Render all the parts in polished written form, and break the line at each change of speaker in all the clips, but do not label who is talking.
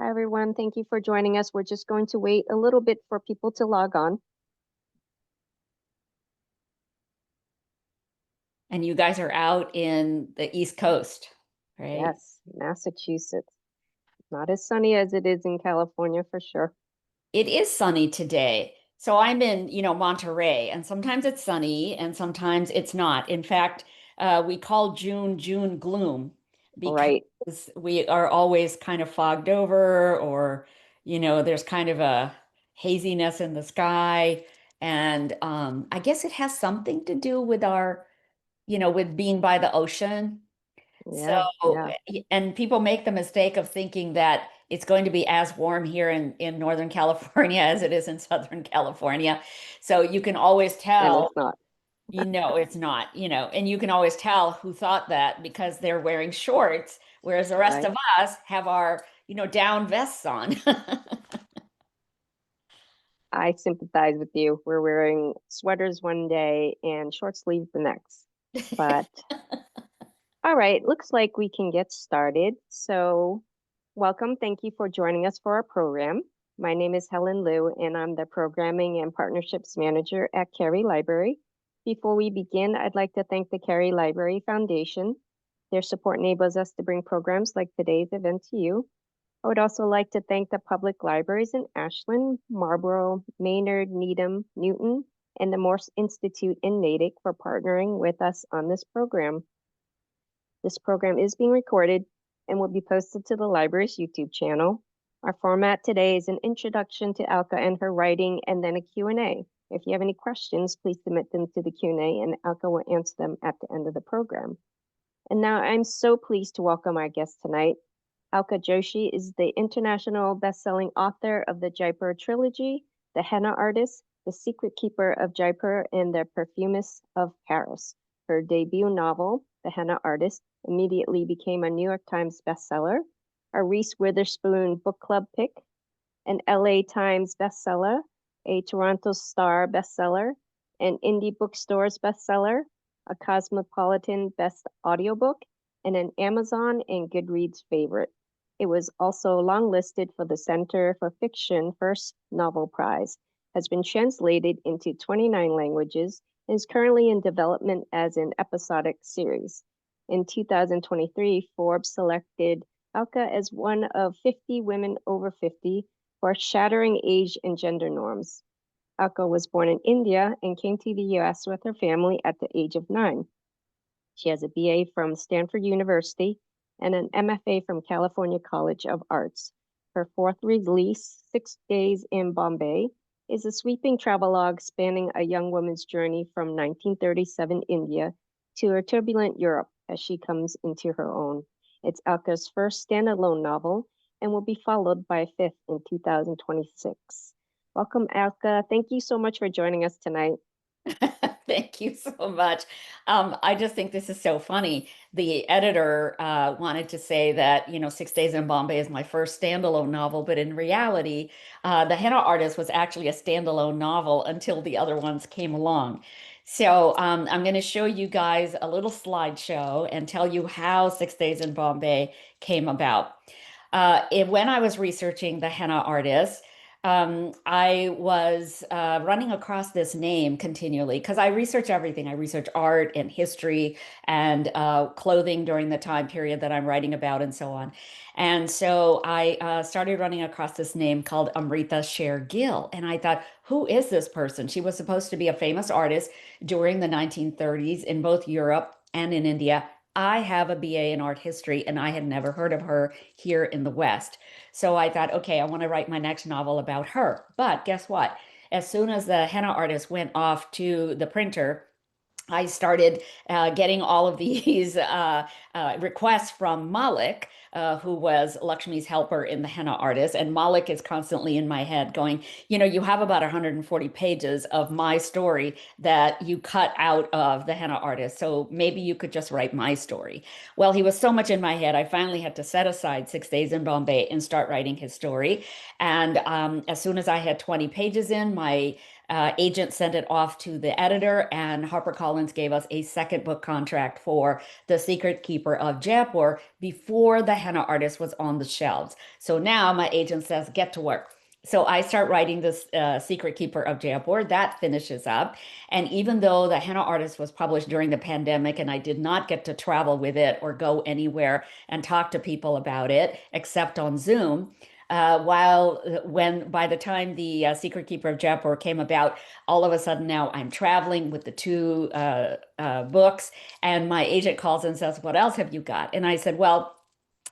Hi, everyone. Thank you for joining us. We're just going to wait a little bit for people to log on.
And you guys are out in the East Coast, right?
Yes, Massachusetts. Not as sunny as it is in California for sure.
It is sunny today. So I'm in, Monterey, and sometimes it's sunny and sometimes it's not. In fact, we call June gloom because
Right.
we are always kind of fogged over or, there's kind of a haziness in the sky. And I guess it has something to do with with being by the ocean. So,
Yeah, yeah.
and people make the mistake of thinking that it's going to be as warm here in Northern California as it is in Southern California. So you can always
And
tell,
it's not.
it's not, and you can always tell who thought that because they're wearing shorts, whereas the rest
Right.
of us have our, down vests on.
I sympathize with you. We're wearing sweaters one day and short sleeves the next. But all right, looks like we can get started. So, welcome. Thank you for joining us for our program. My name is Helen Liu, and I'm the Programming and Partnerships Manager at Cary Library. Before we begin, I'd like to thank the Cary Library Foundation. Their support enables us to bring programs like today's event to you. I would also like to thank the public libraries in Ashland, Marlborough, Maynard, Needham, Newton, and the Morse Institute in Natick for partnering with us on this program. This program is being recorded and will be posted to the library's YouTube channel. Our format today is an introduction to Alka and her writing and then a Q&A. If you have any questions, please submit them to the Q&A and Alka will answer them at the end of the program. And now I'm so pleased to welcome our guest tonight. Alka Joshi is the international best-selling author of the Jaipur trilogy, The Henna Artist, The Secret Keeper of Jaipur, and The Perfumist of Paris. Her debut novel, The Henna Artist, immediately became a New York Times bestseller, a Reese Witherspoon book club pick, an LA Times bestseller, a Toronto Star bestseller, an indie bookstores bestseller, a Cosmopolitan Best Audiobook, and an Amazon and Goodreads favorite. It was also longlisted for the Center for Fiction First Novel Prize, has been translated into 29 languages, and is currently in development as an episodic series. In 2023, Forbes selected Alka as one of 50 women over 50 for shattering age and gender norms. Alka was born in India and came to the US with her family at the age of 9. She has a BA from Stanford University and an MFA from California College of Arts. Her fourth release, 6 Days in Bombay, is a sweeping travelogue spanning a young woman's journey from 1937 India to a turbulent Europe as she comes into her own. It's Alka's first standalone novel and will be followed by a fifth in 2026. Welcome, Alka. Thank you so much for joining us tonight.
Thank you so much. I just think this is so funny. The editor wanted to say that, 6 Days in Bombay is my first standalone novel, but in reality, The Henna Artist was actually a standalone novel until the other ones came along. So I'm going to show you guys a little slideshow and tell you how 6 Days in Bombay came about. When I was researching The Henna Artist, I was running across this name continually because I research everything. I research art and history and clothing during the time period that I'm writing about and so on. And so I started running across this name called Amrita Sher Gill. And I thought, who is this person? She was supposed to be a famous artist during the 1930s in both Europe and in India. I have a BA in art history and I had never heard of her here in the West. So I thought, okay, I want to write my next novel about her. But guess what? As soon as The Henna Artist went off to the printer, I started getting all of these requests from Malik, who was Lakshmi's helper in The Henna Artist. And Malik is constantly in my head going, you have about 140 pages of my story that you cut out of The Henna Artist. So maybe you could just write my story. Well, he was so much in my head, I finally had to set aside 6 Days in Bombay and start writing his story. And as soon as I had 20 pages in, my agent sent it off to the editor, and HarperCollins gave us a second book contract for The Secret Keeper of Jaipur before The Henna Artist was on the shelves. So now my agent says, get to work. So I start writing this Secret Keeper of Jaipur. That finishes up. And even though The Henna Artist was published during the pandemic and I did not get to travel with it or go anywhere and talk to people about it except on Zoom, when by the time the Secret Keeper of Jaipur came about, all of a sudden now I'm traveling with the two books, and my agent calls and says, "What else have you got?" And I said, "Well,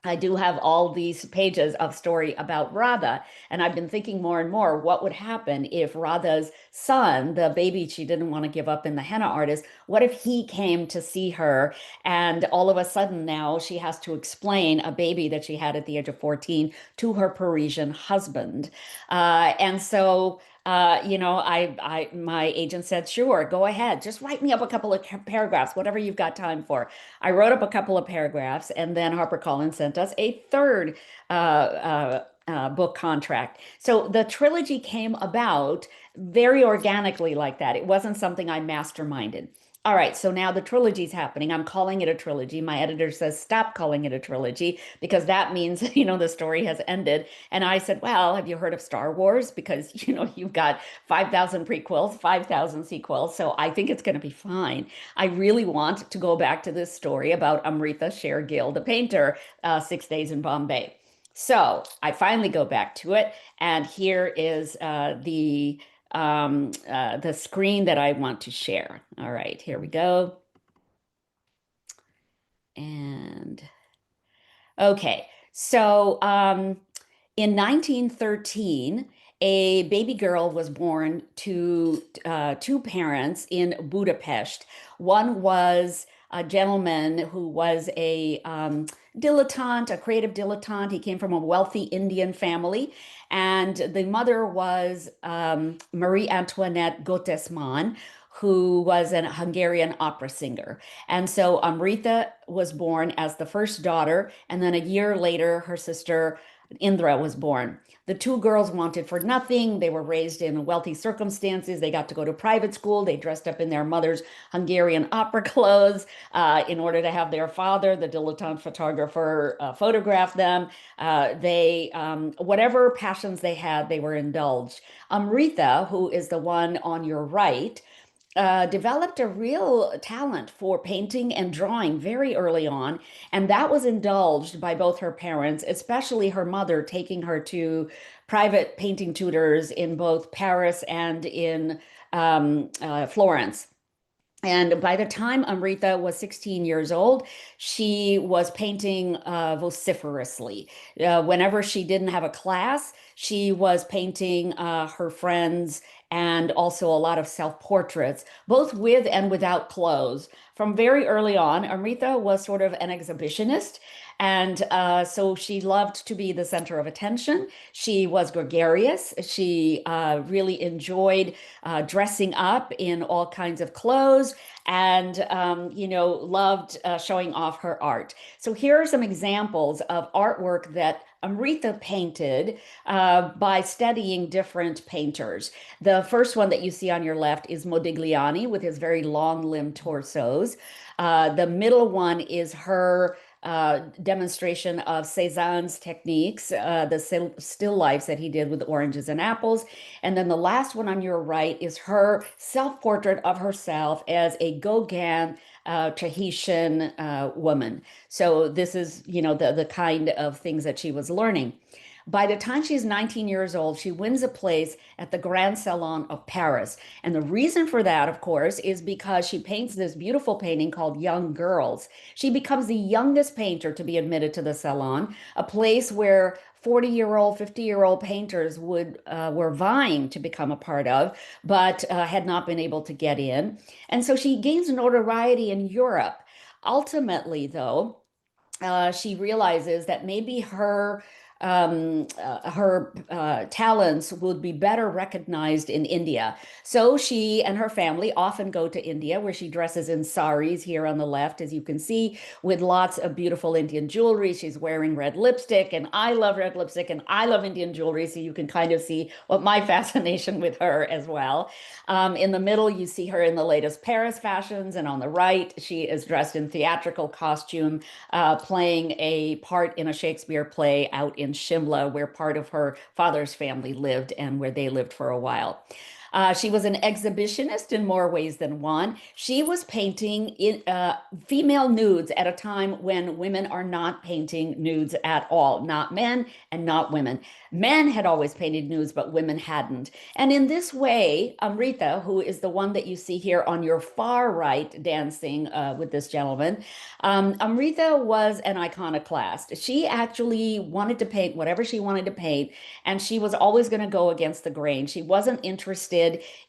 I do have all these pages of story about Radha, and I've been thinking more and more what would happen if Radha's son, the baby she didn't want to give up in the henna artist, what if he came to see her and all of a sudden now she has to explain a baby that she had at the age of 14 to her Parisian husband." And so my agent said, "Sure, go ahead. Just write me up a couple of paragraphs, whatever you've got time for." I wrote up a couple of paragraphs, and then HarperCollins sent us a third book contract. So the trilogy came about very organically like that. It wasn't something I masterminded. All right, so now the trilogy's happening. I'm calling it a trilogy. My editor says, "Stop calling it a trilogy," because that means, the story has ended. And I said, "Well, have you heard of Star Wars? Because, you've got 5,000 prequels, 5,000 sequels. So I think it's going to be fine. I really want to go back to this story about Amrita Shergill, the painter, 6 Days in Bombay." So I finally go back to it. And here is the screen that I want to share. All right, here we go. And okay, so in 1913, a baby girl was born to two parents in Budapest. One was a gentleman who was a dilettante, a creative dilettante. He came from a wealthy Indian family. And the mother was Marie Antoinette Gottesman, who was a Hungarian opera singer. And so Amrita was born as the first daughter, and then a year later, her sister Indra was born. The two girls wanted for nothing. They were raised in wealthy circumstances. They got to go to private school. They dressed up in their mother's Hungarian opera clothes in order to have their father, the dilettante photographer, photograph them. Whatever passions they had, they were indulged. Amrita, who is the one on your right, developed a real talent for painting and drawing very early on, and that was indulged by both her parents, especially her mother, taking her to private painting tutors in both Paris and in Florence. And by the time Amrita was 16 years old, she was painting vociferously. Whenever she didn't have a class, she was painting her friends and also a lot of self-portraits, both with and without clothes. From very early on, Amrita was sort of an exhibitionist. And so she loved to be the center of attention. She was gregarious. She really enjoyed dressing up in all kinds of clothes and, loved showing off her art. So here are some examples of artwork that Amrita painted by studying different painters. The first one that you see on your left is Modigliani with his very long-limbed torsos. The middle one is her demonstration of Cézanne's techniques, the still lifes that he did with oranges and apples. And then the last one on your right is her self-portrait of herself as a Gauguin Tahitian woman. So this is, the kind of things that she was learning. By the time she's 19 years old, she wins a place at the Grand Salon of Paris. And the reason for that, of course, is because she paints this beautiful painting called Young Girls. She becomes the youngest painter to be admitted to the Salon, a place where 40-year-old, 50-year-old painters were vying to become a part of, but had not been able to get in. And so she gains notoriety in Europe. Ultimately, though, she realizes that maybe her her talents would be better recognized in India. So she and her family often go to India, where she dresses in saris here on the left, as you can see, with lots of beautiful Indian jewelry. She's wearing red lipstick, and I love red lipstick, and I love Indian jewelry. So you can kind of see what my fascination with her as well. In the middle, you see her in the latest Paris fashions, and on the right, she is dressed in theatrical costume, playing a part in a Shakespeare play out in Shimla, where part of her father's family lived and where they lived for a while. She was an exhibitionist in more ways than one. She was painting female nudes at a time when women are not painting nudes at all, not men and not women. Men had always painted nudes, but women hadn't. And in this way, Amrita, who is the one that you see here on your far right dancing with this gentleman, Amrita was an iconoclast. She actually wanted to paint whatever she wanted to paint, and she was always going to go against the grain. She wasn't interested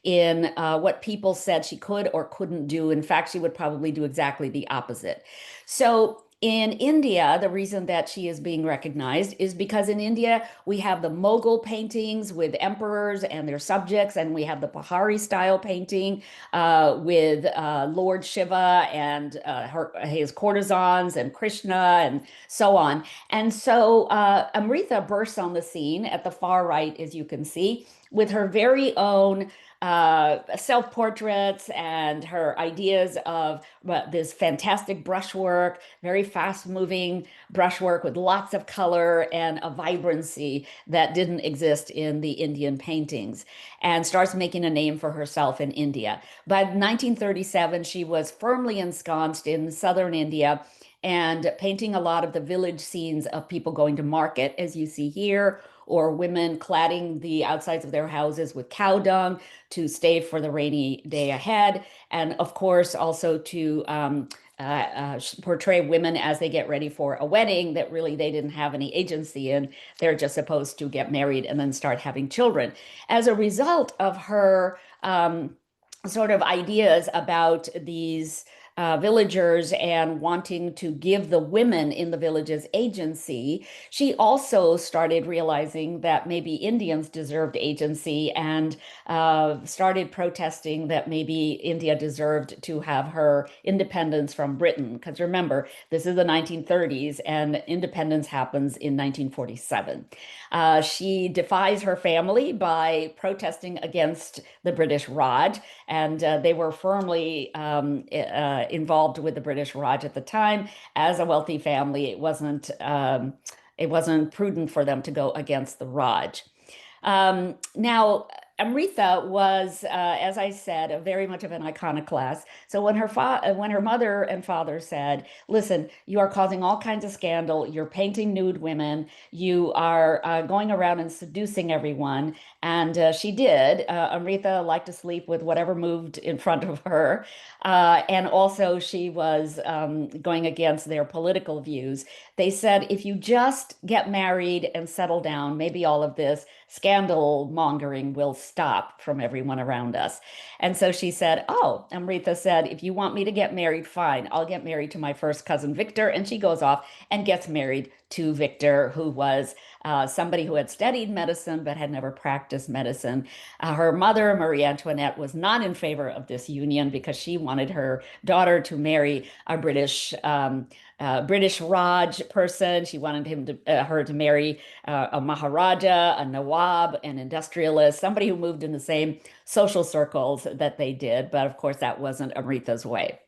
in what people said she could or couldn't do. In fact, she would probably do exactly the opposite. So in India, the reason that she is being recognized is because in India, we have the Mughal paintings with emperors and their subjects, and we have the Pahari style painting with Lord Shiva and his courtesans and Krishna and so on. And so Amrita bursts on the scene at the far right, as you can see, with her very own self-portraits and her ideas of this fantastic brushwork, very fast-moving brushwork with lots of color and a vibrancy that didn't exist in the Indian paintings, and starts making a name for herself in India. By 1937, she was firmly ensconced in southern India and painting a lot of the village scenes of people going to market, as you see here, or women cladding the outsides of their houses with cow dung to stave for the rainy day ahead. And of course, also to portray women as they get ready for a wedding that really they didn't have any agency in. They're just supposed to get married and then start having children. As a result of her sort of ideas about these villagers and wanting to give the women in the villages agency, she also started realizing that maybe Indians deserved agency, and started protesting that maybe India deserved to have her independence from Britain. Because remember, this is the 1930s and independence happens in 1947. She defies her family by protesting against the British Raj, and they were firmly involved with the British Raj at the time. As a wealthy family, it wasn't prudent for them to go against the Raj. Now, Amrita was, as I said, very much of an iconoclast. So when her mother and father said, "Listen, you are causing all kinds of scandal. You're painting nude women. You are going around and seducing everyone," and she did. Amrita liked to sleep with whatever moved in front of her, and also she was going against their political views. They said, "If you just get married and settle down, maybe all of this scandal mongering will stop from everyone around us." And so she said, "Oh," Amrita said, "if you want me to get married, fine. I'll get married to my first cousin, Victor." And she goes off and gets married to Victor, who was somebody who had studied medicine but had never practiced medicine. Her mother, Marie Antoinette, was not in favor of this union because she wanted her daughter to marry a British Raj person. She wanted her to marry a Maharaja, a Nawab, an industrialist, somebody who moved in the same social circles that they did. But of course, that wasn't Amrita's way.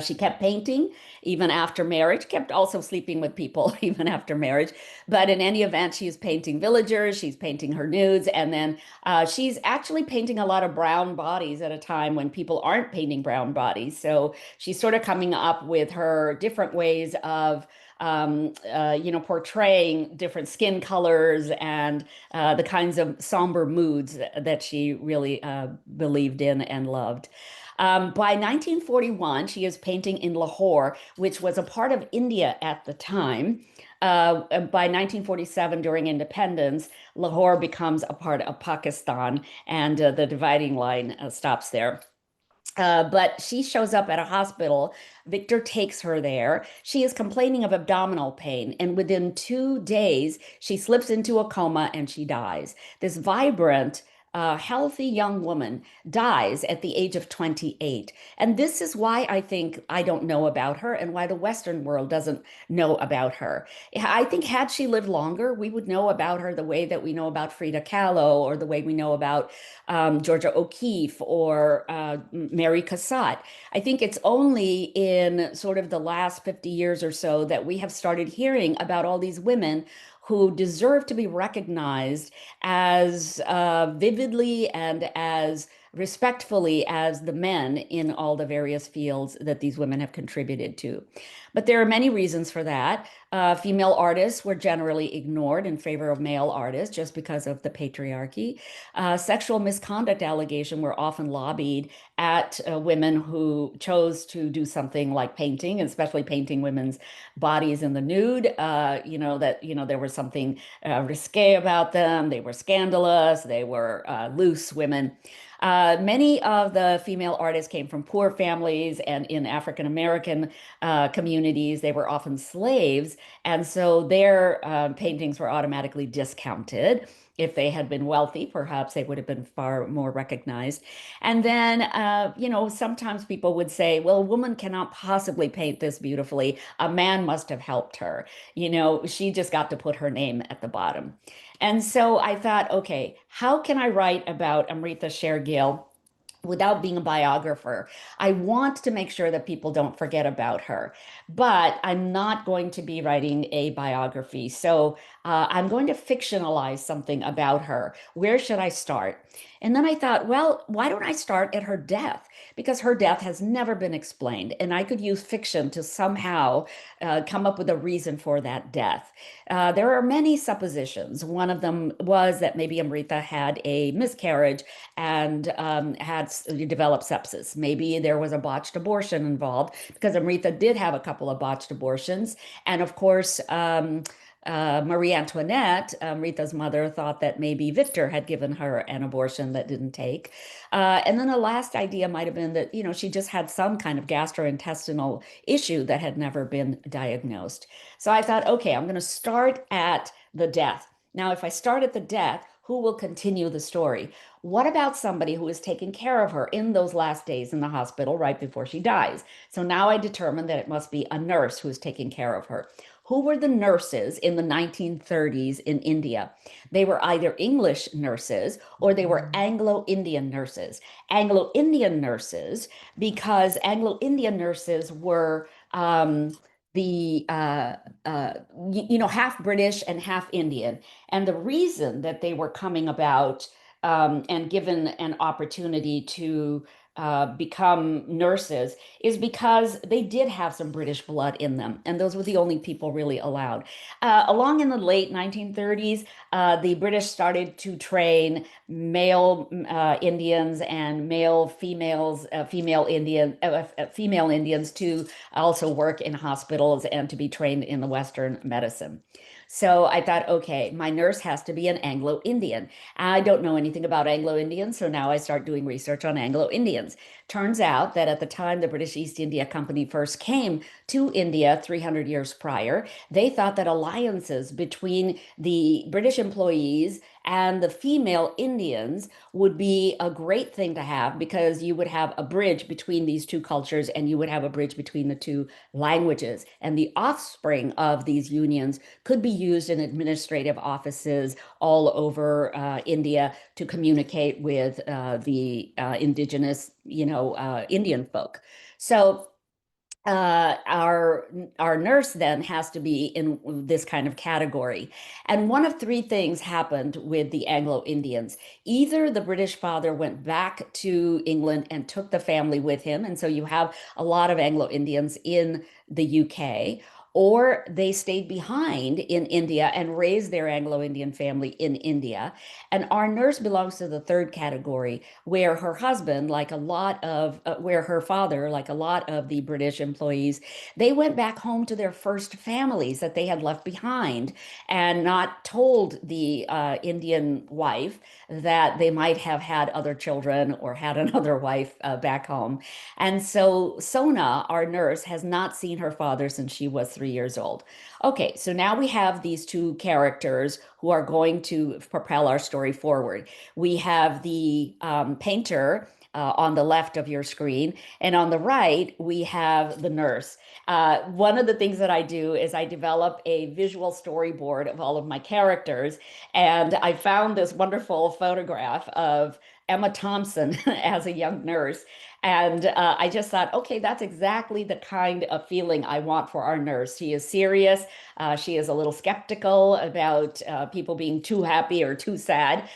She kept painting even after marriage, kept also sleeping with people even after marriage. But in any event, she's painting villagers, she's painting her nudes, and then she's actually painting a lot of brown bodies at a time when people aren't painting brown bodies. So she's sort of coming up with her different ways of portraying different skin colors and the kinds of somber moods that she really believed in and loved. By 1941, she is painting in Lahore, which was a part of India at the time. By 1947, during independence, Lahore becomes a part of Pakistan, and the dividing line stops there. But she shows up at a hospital. Victor takes her there. She is complaining of abdominal pain, and within 2 days, she slips into a coma and she dies. This vibrant, healthy young woman dies at the age of 28. And this is why I think I don't know about her and why the Western world doesn't know about her. I think had she lived longer, we would know about her the way that we know about Frida Kahlo or the way we know about Georgia O'Keeffe or Mary Cassatt. I think it's only in sort of the last 50 years or so that we have started hearing about all these women who deserve to be recognized as vividly and as respectfully as the men in all the various fields that these women have contributed to. But there are many reasons for that. Female artists were generally ignored in favor of male artists just because of the patriarchy. Sexual misconduct allegations were often lobbied at women who chose to do something like painting, especially painting women's bodies in the nude. There was something risque about them. They were scandalous. They were loose women. Many of the female artists came from poor families, and in African American communities, they were often slaves. And so their paintings were automatically discounted. If they had been wealthy, perhaps they would have been far more recognized. And then, sometimes people would say, well, a woman cannot possibly paint this beautifully. A man must have helped her. She just got to put her name at the bottom. And so I thought, okay, how can I write about Amrita Shergill without being a biographer? I want to make sure that people don't forget about her, but I'm not going to be writing a biography. So I'm going to fictionalize something about her. Where should I start? And then I thought, well, why don't I start at her death? Because her death has never been explained, and I could use fiction to somehow come up with a reason for that death. There are many suppositions. One of them was that maybe Amrita had a miscarriage and had developed sepsis. Maybe there was a botched abortion involved because Amrita did have a couple of botched abortions. And of course, Marie Antoinette, Rita's mother, thought that maybe Victor had given her an abortion that didn't take. And then the last idea might have been that, she just had some kind of gastrointestinal issue that had never been diagnosed. So I thought, okay, I'm going to start at the death. Now, if I start at the death, who will continue the story? What about somebody who is taking care of her in those last days in the hospital right before she dies? So now I determined that it must be a nurse who is taking care of her. Who were the nurses in the 1930s in India? They were either English nurses or they were Anglo-Indian nurses. Anglo-Indian nurses, because Anglo-Indian nurses were the half British and half Indian. And the reason that they were coming about and given an opportunity to become nurses is because they did have some British blood in them, and those were the only people really allowed. Along in the late 1930s, the British started to train male Indians and female Indians to also work in hospitals and to be trained in the Western medicine. So I thought, okay, my nurse has to be an Anglo-Indian. I don't know anything about Anglo-Indians, so now I start doing research on Anglo-Indians. Turns out that at the time the British East India Company first came to India 300 years prior, they thought that alliances between the British employees and the female Indians would be a great thing to have because you would have a bridge between these two cultures and you would have a bridge between the two languages. And the offspring of these unions could be used in administrative offices all over India to communicate with the indigenous, Indian folk. So our nurse then has to be in this kind of category. And one of three things happened with the Anglo-Indians. Either the British father went back to England and took the family with him, and so you have a lot of Anglo-Indians in the UK, or they stayed behind in India and raised their Anglo-Indian family in India. And our nurse belongs to the third category, where her husband, like a lot of, where her father, like a lot of the British employees, they went back home to their first families that they had left behind and not told the Indian wife that they might have had other children or had another wife back home. And so Sona, our nurse, has not seen her father since she was 3 years old. Okay, so now we have these two characters who are going to propel our story forward. We have the painter on the left of your screen, and on the right, we have the nurse. One of the things that I do is I develop a visual storyboard of all of my characters, and I found this wonderful photograph of Emma Thompson as a young nurse. And I just thought, okay, that's exactly the kind of feeling I want for our nurse. She is serious. She is a little skeptical about people being too happy or too sad.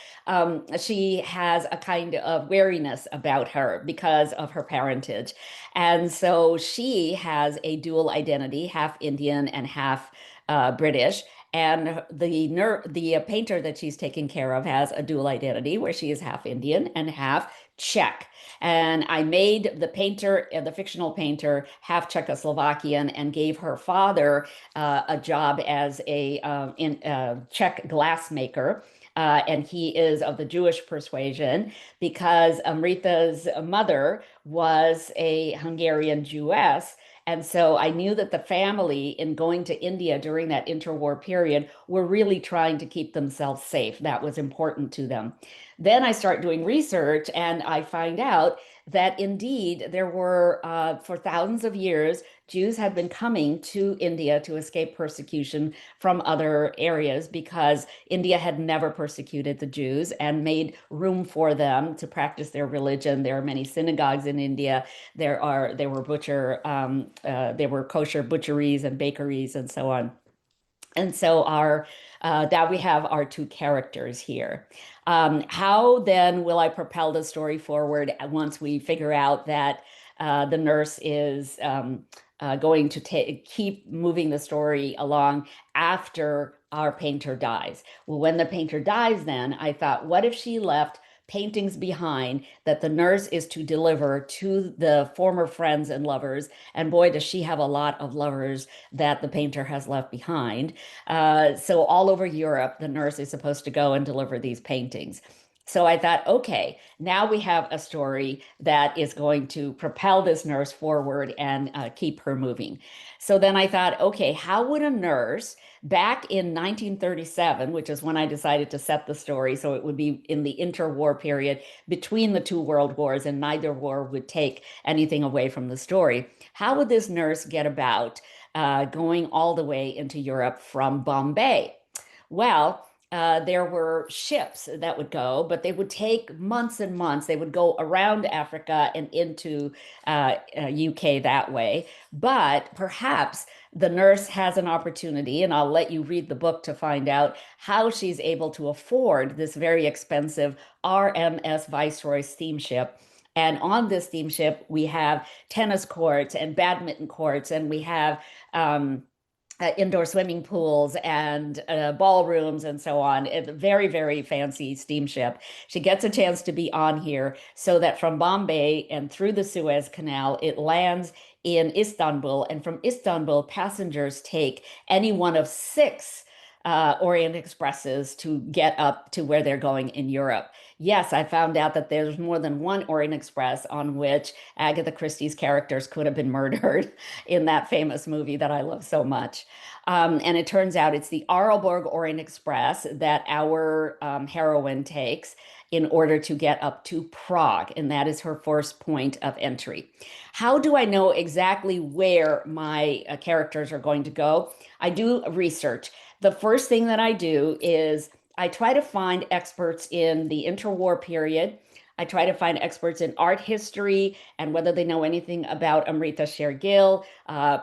She has a kind of wariness about her because of her parentage. And so she has a dual identity, half Indian and half British. And the painter that she's taking care of has a dual identity where she is half Indian and half Czech. And I made the painter, the fictional painter, half Czechoslovakian and gave her father a job as a Czech glassmaker. And he is of the Jewish persuasion because Amrita's mother was a Hungarian Jewess. And so I knew that the family, in going to India during that interwar period, were really trying to keep themselves safe. That was important to them. Then I start doing research and I find out that indeed there were, for thousands of years, Jews had been coming to India to escape persecution from other areas because India had never persecuted the Jews and made room for them to practice their religion. There are many synagogues in India. There were kosher butcheries and bakeries and so on. And so our that we have our two characters here. How then will I propel the story forward once we figure out that the nurse is going to keep moving the story along after our painter dies? Well, when the painter dies, then I thought, what if she left paintings behind that the nurse is to deliver to the former friends and lovers? And boy, does she have a lot of lovers that the painter has left behind. So all over Europe, the nurse is supposed to go and deliver these paintings. So I thought, okay, now we have a story that is going to propel this nurse forward and keep her moving. So then I thought, okay, how would a nurse back in 1937, which is when I decided to set the story, so it would be in the interwar period between the two world wars, and neither war would take anything away from the story. How would this nurse get about going all the way into Europe from Bombay? Well, there were ships that would go, but they would take months and months. They would go around Africa and into UK that way. But perhaps the nurse has an opportunity, and I'll let you read the book to find out how she's able to afford this very expensive RMS Viceroy steamship. And on this steamship, we have tennis courts and badminton courts, and we have indoor swimming pools and ballrooms and so on. It's a very, very fancy steamship. She gets a chance to be on here so that from Bombay and through the Suez Canal, it lands in Istanbul. And from Istanbul, passengers take any one of six Orient Expresses to get up to where they're going in Europe. Yes, I found out that there's more than one Orient Express on which Agatha Christie's characters could have been murdered in that famous movie that I love so much. And it turns out it's the Arlborg Orient Express that our heroine takes in order to get up to Prague, and that is her first point of entry. How do I know exactly where my characters are going to go? I do research. The first thing that I do is I try to find experts in the interwar period. I try to find experts in art history and whether they know anything about Amrita Shergill.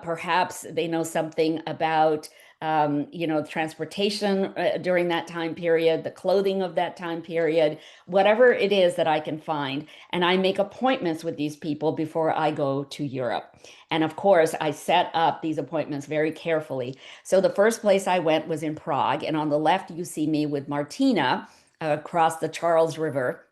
Perhaps they know something about transportation during that time period, the clothing of that time period, whatever it is that I can find. And I make appointments with these people before I go to Europe. And of course, I set up these appointments very carefully. So the first place I went was in Prague. And on the left, you see me with Martina across the Charles River.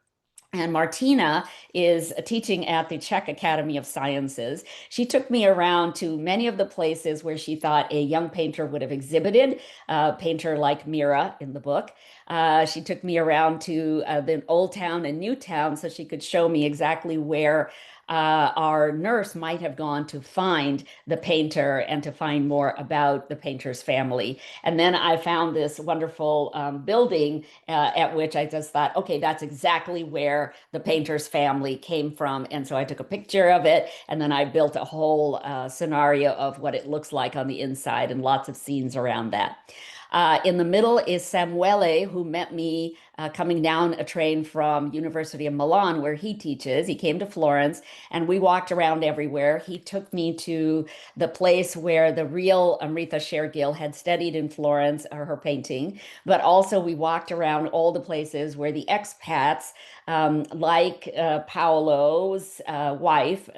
And Martina is teaching at the Czech Academy of Sciences. She took me around to many of the places where she thought a young painter would have exhibited, a painter like Mira in the book. She took me around to the Old Town and New Town so she could show me exactly where our nurse might have gone to find the painter and to find more about the painter's family. And then I found this wonderful building at which I just thought, okay, that's exactly where the painter's family came from. And so I took a picture of it, and then I built a whole scenario of what it looks like on the inside and lots of scenes around that. In the middle is Samuele, who met me coming down a train from University of Milan, where he teaches. He came to Florence, and we walked around everywhere. He took me to the place where the real Amrita Shergill had studied in Florence, her painting. But also we walked around all the places where the expats, like Paolo's wife,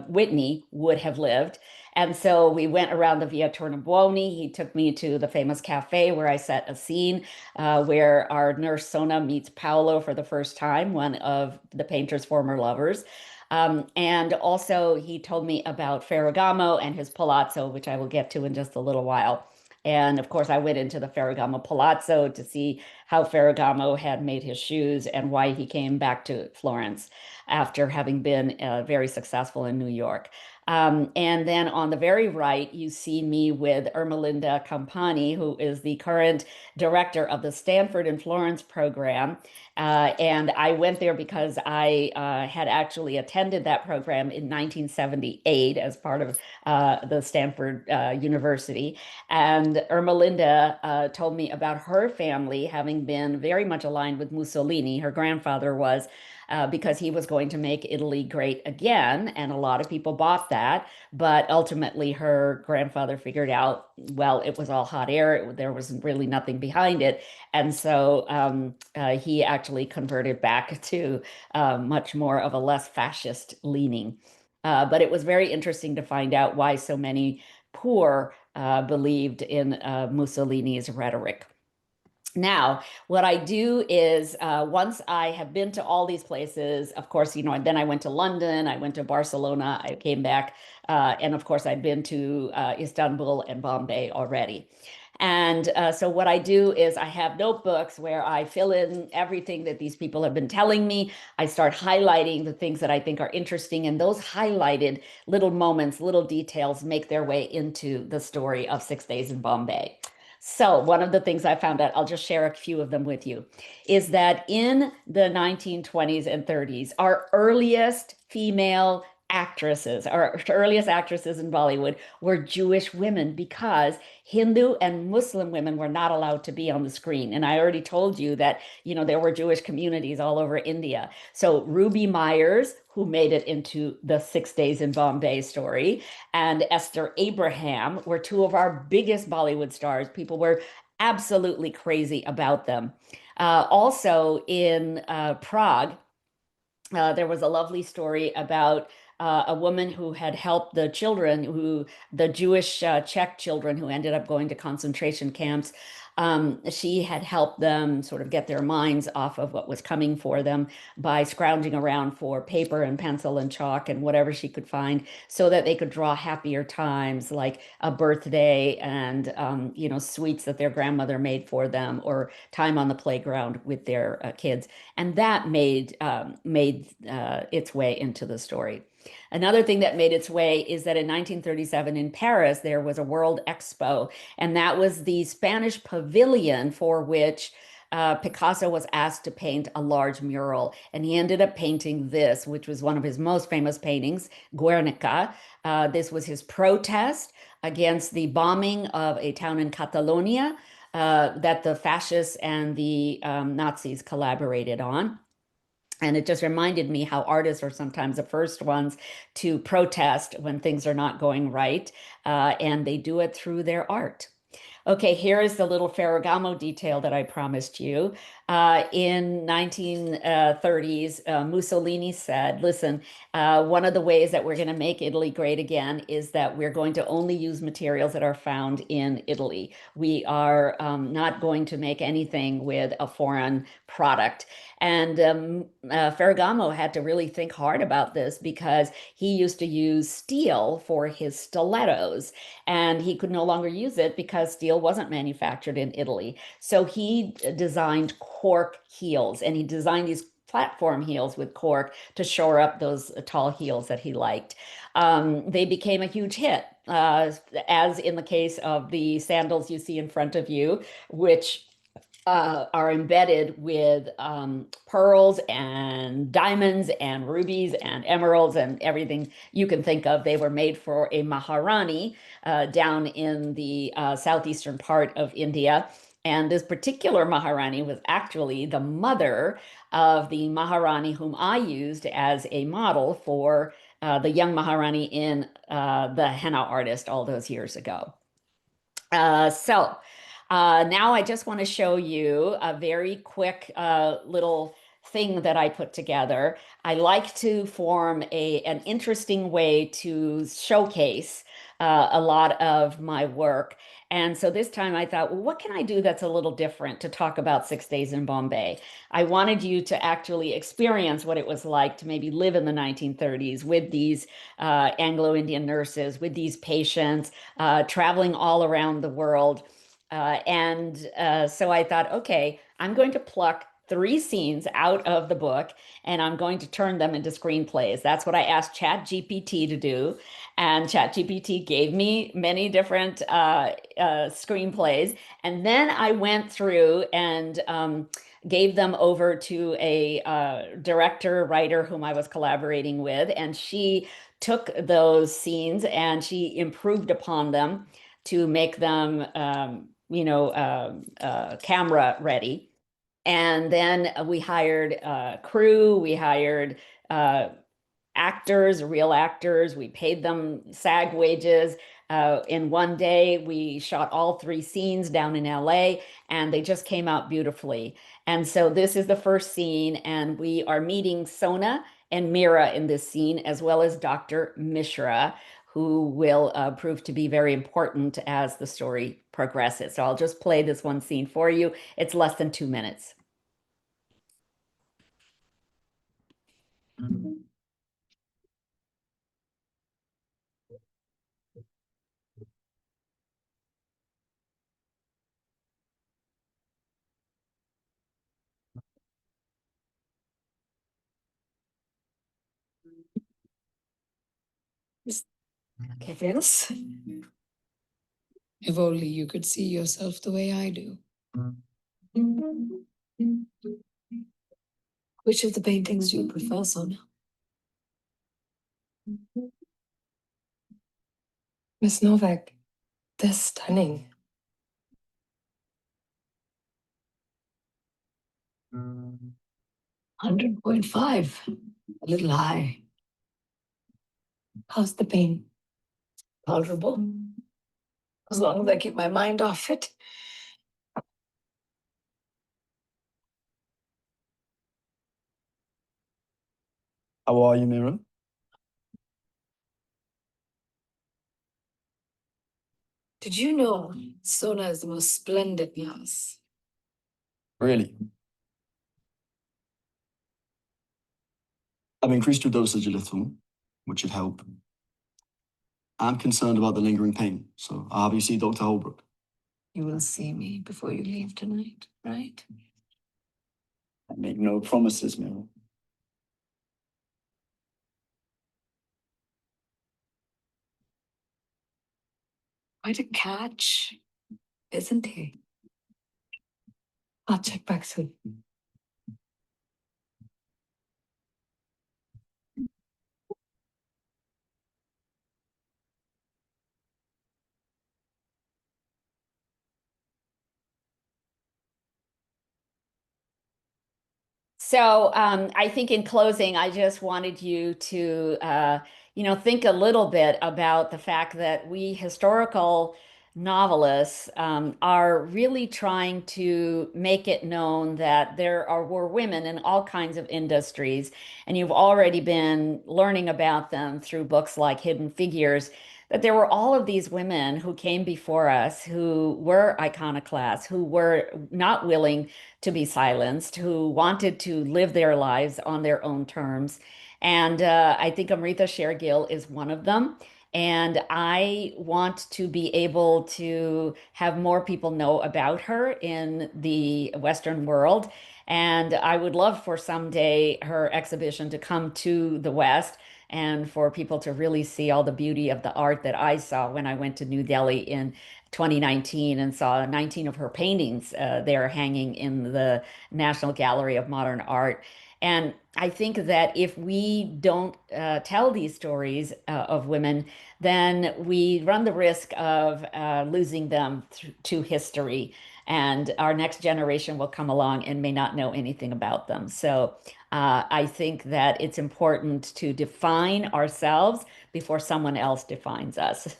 Whitney, would have lived. And so we went around the Via Tornabuoni. He took me to the famous cafe where I set a scene where our nurse Sona meets Paolo for the first time, one of the painter's former lovers. And also he told me about Ferragamo and his palazzo, which I will get to in just a little while. And of course, I went into the Ferragamo Palazzo to see how Ferragamo had made his shoes and why he came back to Florence after having been very successful in New York. And then on the very right, you see me with Ermelinda Campani, who is the current director of the Stanford in Florence program. And I went there because I had actually attended that program in 1978 as part of the Stanford University. And Ermelinda told me about her family having been very much aligned with Mussolini. Her grandfather was, because he was going to make Italy great again. And a lot of people bought that. But ultimately, her grandfather figured out, well, it was all hot air. There was really nothing behind it. And so he actually converted back to much more of a less fascist leaning. But it was very interesting to find out why so many poor believed in Mussolini's rhetoric. Now, what I do is once I have been to all these places, of course, then I went to London, I went to Barcelona, I came back, and of course, I'd been to Istanbul and Bombay already. And so what I do is I have notebooks where I fill in everything that these people have been telling me. I start highlighting the things that I think are interesting, and those highlighted little moments, little details make their way into the story of 6 Days in Bombay. So one of the things I found out, I'll just share a few of them with you, is that in the 1920s and 30s, our earliest female actresses, our earliest actresses in Bollywood were Jewish women because Hindu and Muslim women were not allowed to be on the screen. And I already told you that, there were Jewish communities all over India. So Ruby Myers, who made it into the 6 Days in Bombay story, and Esther Abraham were two of our biggest Bollywood stars. People were absolutely crazy about them. Also in Prague, there was a lovely story about a woman who had helped the children, the Jewish Czech children who ended up going to concentration camps. She had helped them sort of get their minds off of what was coming for them by scrounging around for paper and pencil and chalk and whatever she could find so that they could draw happier times like a birthday and, sweets that their grandmother made for them or time on the playground with their kids. And that made its way into the story. Another thing that made its way is that in 1937 in Paris, there was a World Expo, and that was the Spanish pavilion for which Picasso was asked to paint a large mural. And he ended up painting this, which was one of his most famous paintings, Guernica. This was his protest against the bombing of a town in Catalonia that the fascists and the Nazis collaborated on. And it just reminded me how artists are sometimes the first ones to protest when things are not going right, and they do it through their art. Okay, here is the little Ferragamo detail that I promised you. In 1930s, Mussolini said, listen, one of the ways that we're going to make Italy great again is that we're going to only use materials that are found in Italy. We are not going to make anything with a foreign product. And Ferragamo had to really think hard about this because he used to use steel for his stilettos, and he could no longer use it because steel wasn't manufactured in Italy. So he designed cork heels, and he designed these platform heels with cork to shore up those tall heels that he liked. They became a huge hit, as in the case of the sandals you see in front of you, which are embedded with pearls and diamonds and rubies and emeralds and everything you can think of. They were made for a Maharani down in the southeastern part of India. And this particular Maharani was actually the mother of the Maharani whom I used as a model for the young Maharani in the Henna Artist all those years ago. Now I just want to show you a very quick little thing that I put together. I like to form an interesting way to showcase a lot of my work. And so this time I thought, well, what can I do that's a little different to talk about 6 Days in Bombay? I wanted you to actually experience what it was like to maybe live in the 1930s with these Anglo-Indian nurses, with these patients, traveling all around the world. So I thought, okay, I'm going to pluck 3 scenes out of the book and I'm going to turn them into screenplays. That's what I asked ChatGPT to do. And ChatGPT gave me many different screenplays. And then I went through and gave them over to a director, writer whom I was collaborating with. And she took those scenes and she improved upon them to make them, camera ready. And then we hired crew, we hired uh, actors, real actors. We paid them SAG wages. In one day, we shot all 3 scenes down in LA, and they just came out beautifully. And so this is the first scene, and we are meeting Sona and Mira in this scene, as well as Dr. Mishra, who will prove to be very important as the story progresses. So I'll just play this one scene for you. It's less than 2 minutes.
Okay, yes. If only you could see yourself the way I do. Which of the paintings do you prefer, Sona? Miss Novak, they're stunning. 100.5, a little high. How's the pain? Tolerable. As long as I keep my mind off it.
How are you, Mira?
Did you know Sona is the most splendid nurse?
Really? I've increased your dosage a little, which should help. I'm concerned about the lingering pain, so I'll have you see Dr. Holbrook.
You will see me before you leave tonight, right?
I make no promises, Mira.
Quite a catch, isn't he? I'll check back soon.
So I think in closing, I just wanted you to, think a little bit about the fact that we historical novelists are really trying to make it known that were women in all kinds of industries, and you've already been learning about them through books like Hidden Figures, that there were all of these women who came before us who were iconoclasts, who were not willing to be silenced, who wanted to live their lives on their own terms. And I think Amrita Shergill is one of them. And I want to be able to have more people know about her in the Western world. And I would love for someday her exhibition to come to the West and for people to really see all the beauty of the art that I saw when I went to New Delhi in 2019 and saw 19 of her paintings there hanging in the National Gallery of Modern Art. And I think that if we don't tell these stories of women, then we run the risk of losing them to history. And our next generation will come along and may not know anything about them. So I think that it's important to define ourselves before someone else defines us.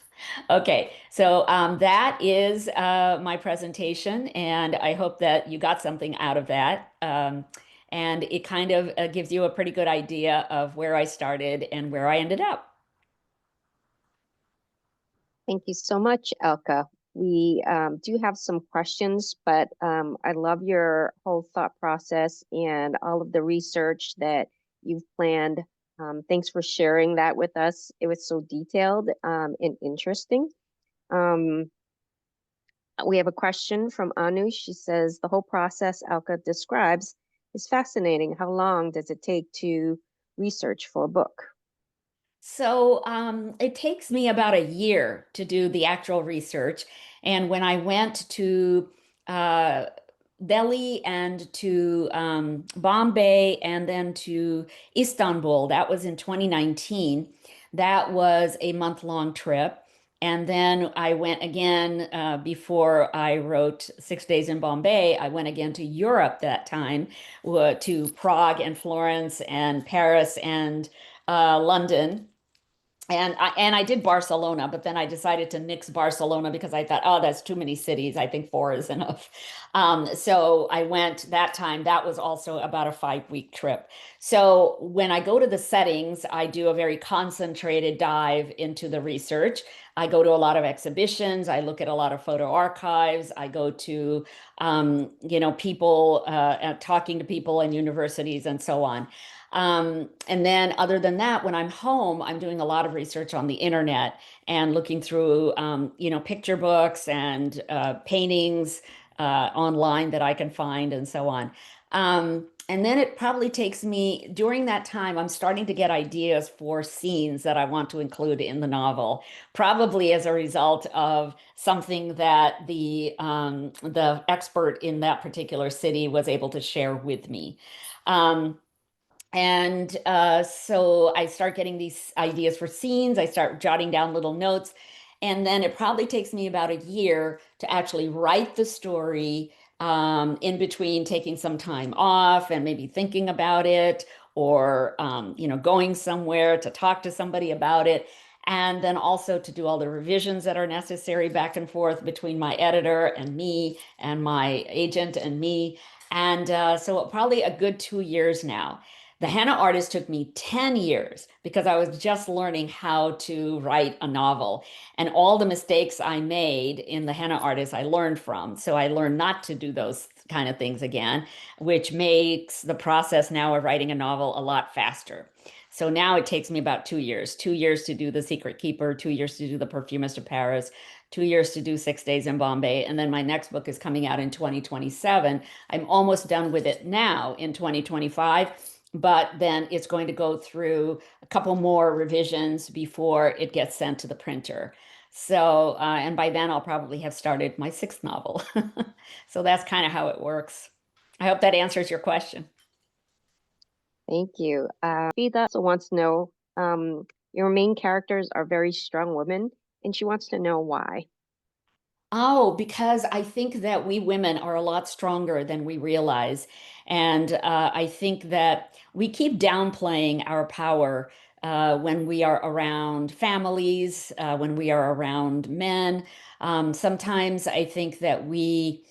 Okay, so that is my presentation, and I hope that you got something out of that. And it kind of gives you a pretty good idea of where I started and where I ended up.
Thank you so much, Alka. We do have some questions, but I love your whole thought process and all of the research that you've planned. Thanks for sharing that with us. It was so detailed and interesting. We have a question from Anu. She says, the whole process Alka describes is fascinating. How long does it take to research for a book?
So it takes me about a year to do the actual research. And when I went to uh, Delhi and to Bombay and then to Istanbul, that was in 2019. That was a month-long trip. And then I went again before I wrote 6 Days in Bombay. I went again to Europe that time, to Prague and Florence and Paris and London. And I did Barcelona, but then I decided to nix Barcelona because I thought, oh, that's too many cities. I think 4 is enough. So I went that time. That was also about a 5-week trip. So when I go to the settings, I do a very concentrated dive into the research. I go to a lot of exhibitions. I look at a lot of photo archives. I go to, people, talking to people in universities and so on. And then other than that, when I'm home, I'm doing a lot of research on the internet and looking through, picture books and paintings online that I can find and so on. And then it probably takes me, during that time, I'm starting to get ideas for scenes that I want to include in the novel, probably as a result of something that the expert in that particular city was able to share with me. And so I start getting these ideas for scenes. I start jotting down little notes. And then it probably takes me about a year to actually write the story, in between taking some time off and maybe thinking about it, or going somewhere to talk to somebody about it. And then also to do all the revisions that are necessary back and forth between my editor and me and my agent and me. And so probably a good 2 years now. The henna artist took me 10 years because I was just learning how to write a novel. And all the mistakes I made in the henna artist, I learned from. So I learned not to do those kind of things again, which makes the process now of writing a novel a lot faster. So now it takes me about 2 years, 2 years to do The Secret Keeper, 2 years to do The Perfumist of Paris, 2 years to do 6 Days in Bombay. And then my next book is coming out in 2027. I'm almost done with it now in 2025. But then it's going to go through a couple more revisions before it gets sent to the printer. So, and by then I'll probably have started my 6th novel. So that's kind of how it works. I hope that answers your question.
Thank you. Vida also wants to know, your main characters are very strong women, and she wants to know why.
Oh, because I think that we women are a lot stronger than we realize. And I think that we keep downplaying our power when we are around families, when we are around men. Sometimes I think that we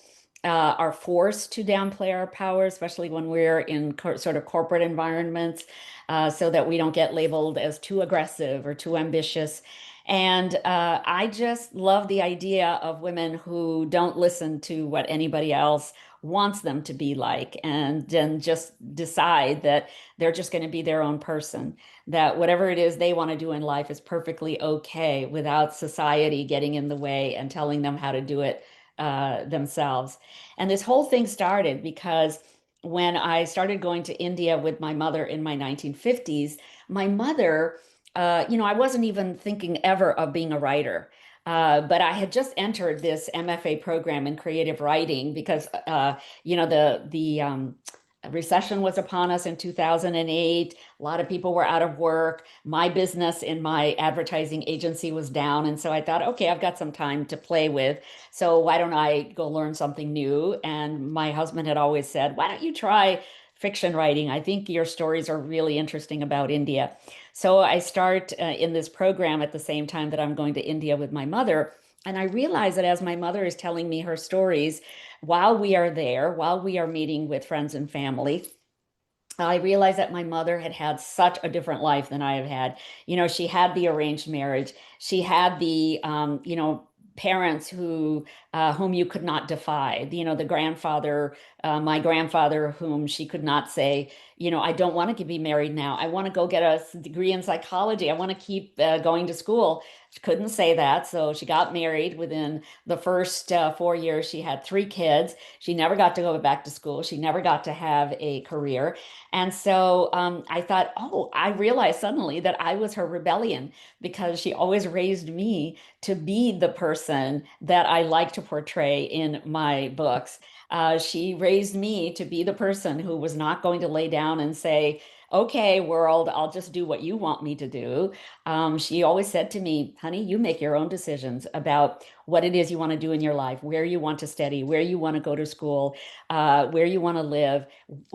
are forced to downplay our power, especially when we're in sort of corporate environments, so that we don't get labeled as too aggressive or too ambitious. And I just love the idea of women who don't listen to what anybody else wants them to be like, and then just decide that they're just going to be their own person, that whatever it is they want to do in life is perfectly okay without society getting in the way and telling them how to do it themselves. And this whole thing started because when I started going to India with my mother in my 1950s, my mother, I wasn't even thinking ever of being a writer. But I had just entered this MFA program in creative writing because, the recession was upon us in 2008. A lot of people were out of work. My business in my advertising agency was down. And so I thought, okay, I've got some time to play with. So why don't I go learn something new? And my husband had always said, why don't you try fiction writing? I think your stories are really interesting about India. So I start in this program at the same time that I'm going to India with my mother. And I realize that as my mother is telling me her stories, while we are there, while we are meeting with friends and family, I realized that my mother had had such a different life than I have had. She had the arranged marriage. She had the, parents whom you could not defy. The grandfather, my grandfather, whom she could not say, I don't want to be married now. I want to go get a degree in psychology. I want to keep going to school. She couldn't say that. So she got married. Within the first 4 years, she had 3 kids. She never got to go back to school. She never got to have a career. And so I thought, I realized suddenly that I was her rebellion, because she always raised me to be the person that I like to portray in my books. She raised me to be the person who was not going to lay down and say, okay, world, I'll just do what you want me to do. She always said to me, honey, you make your own decisions about what it is you want to do in your life, where you want to study, where you want to go to school, where you want to live,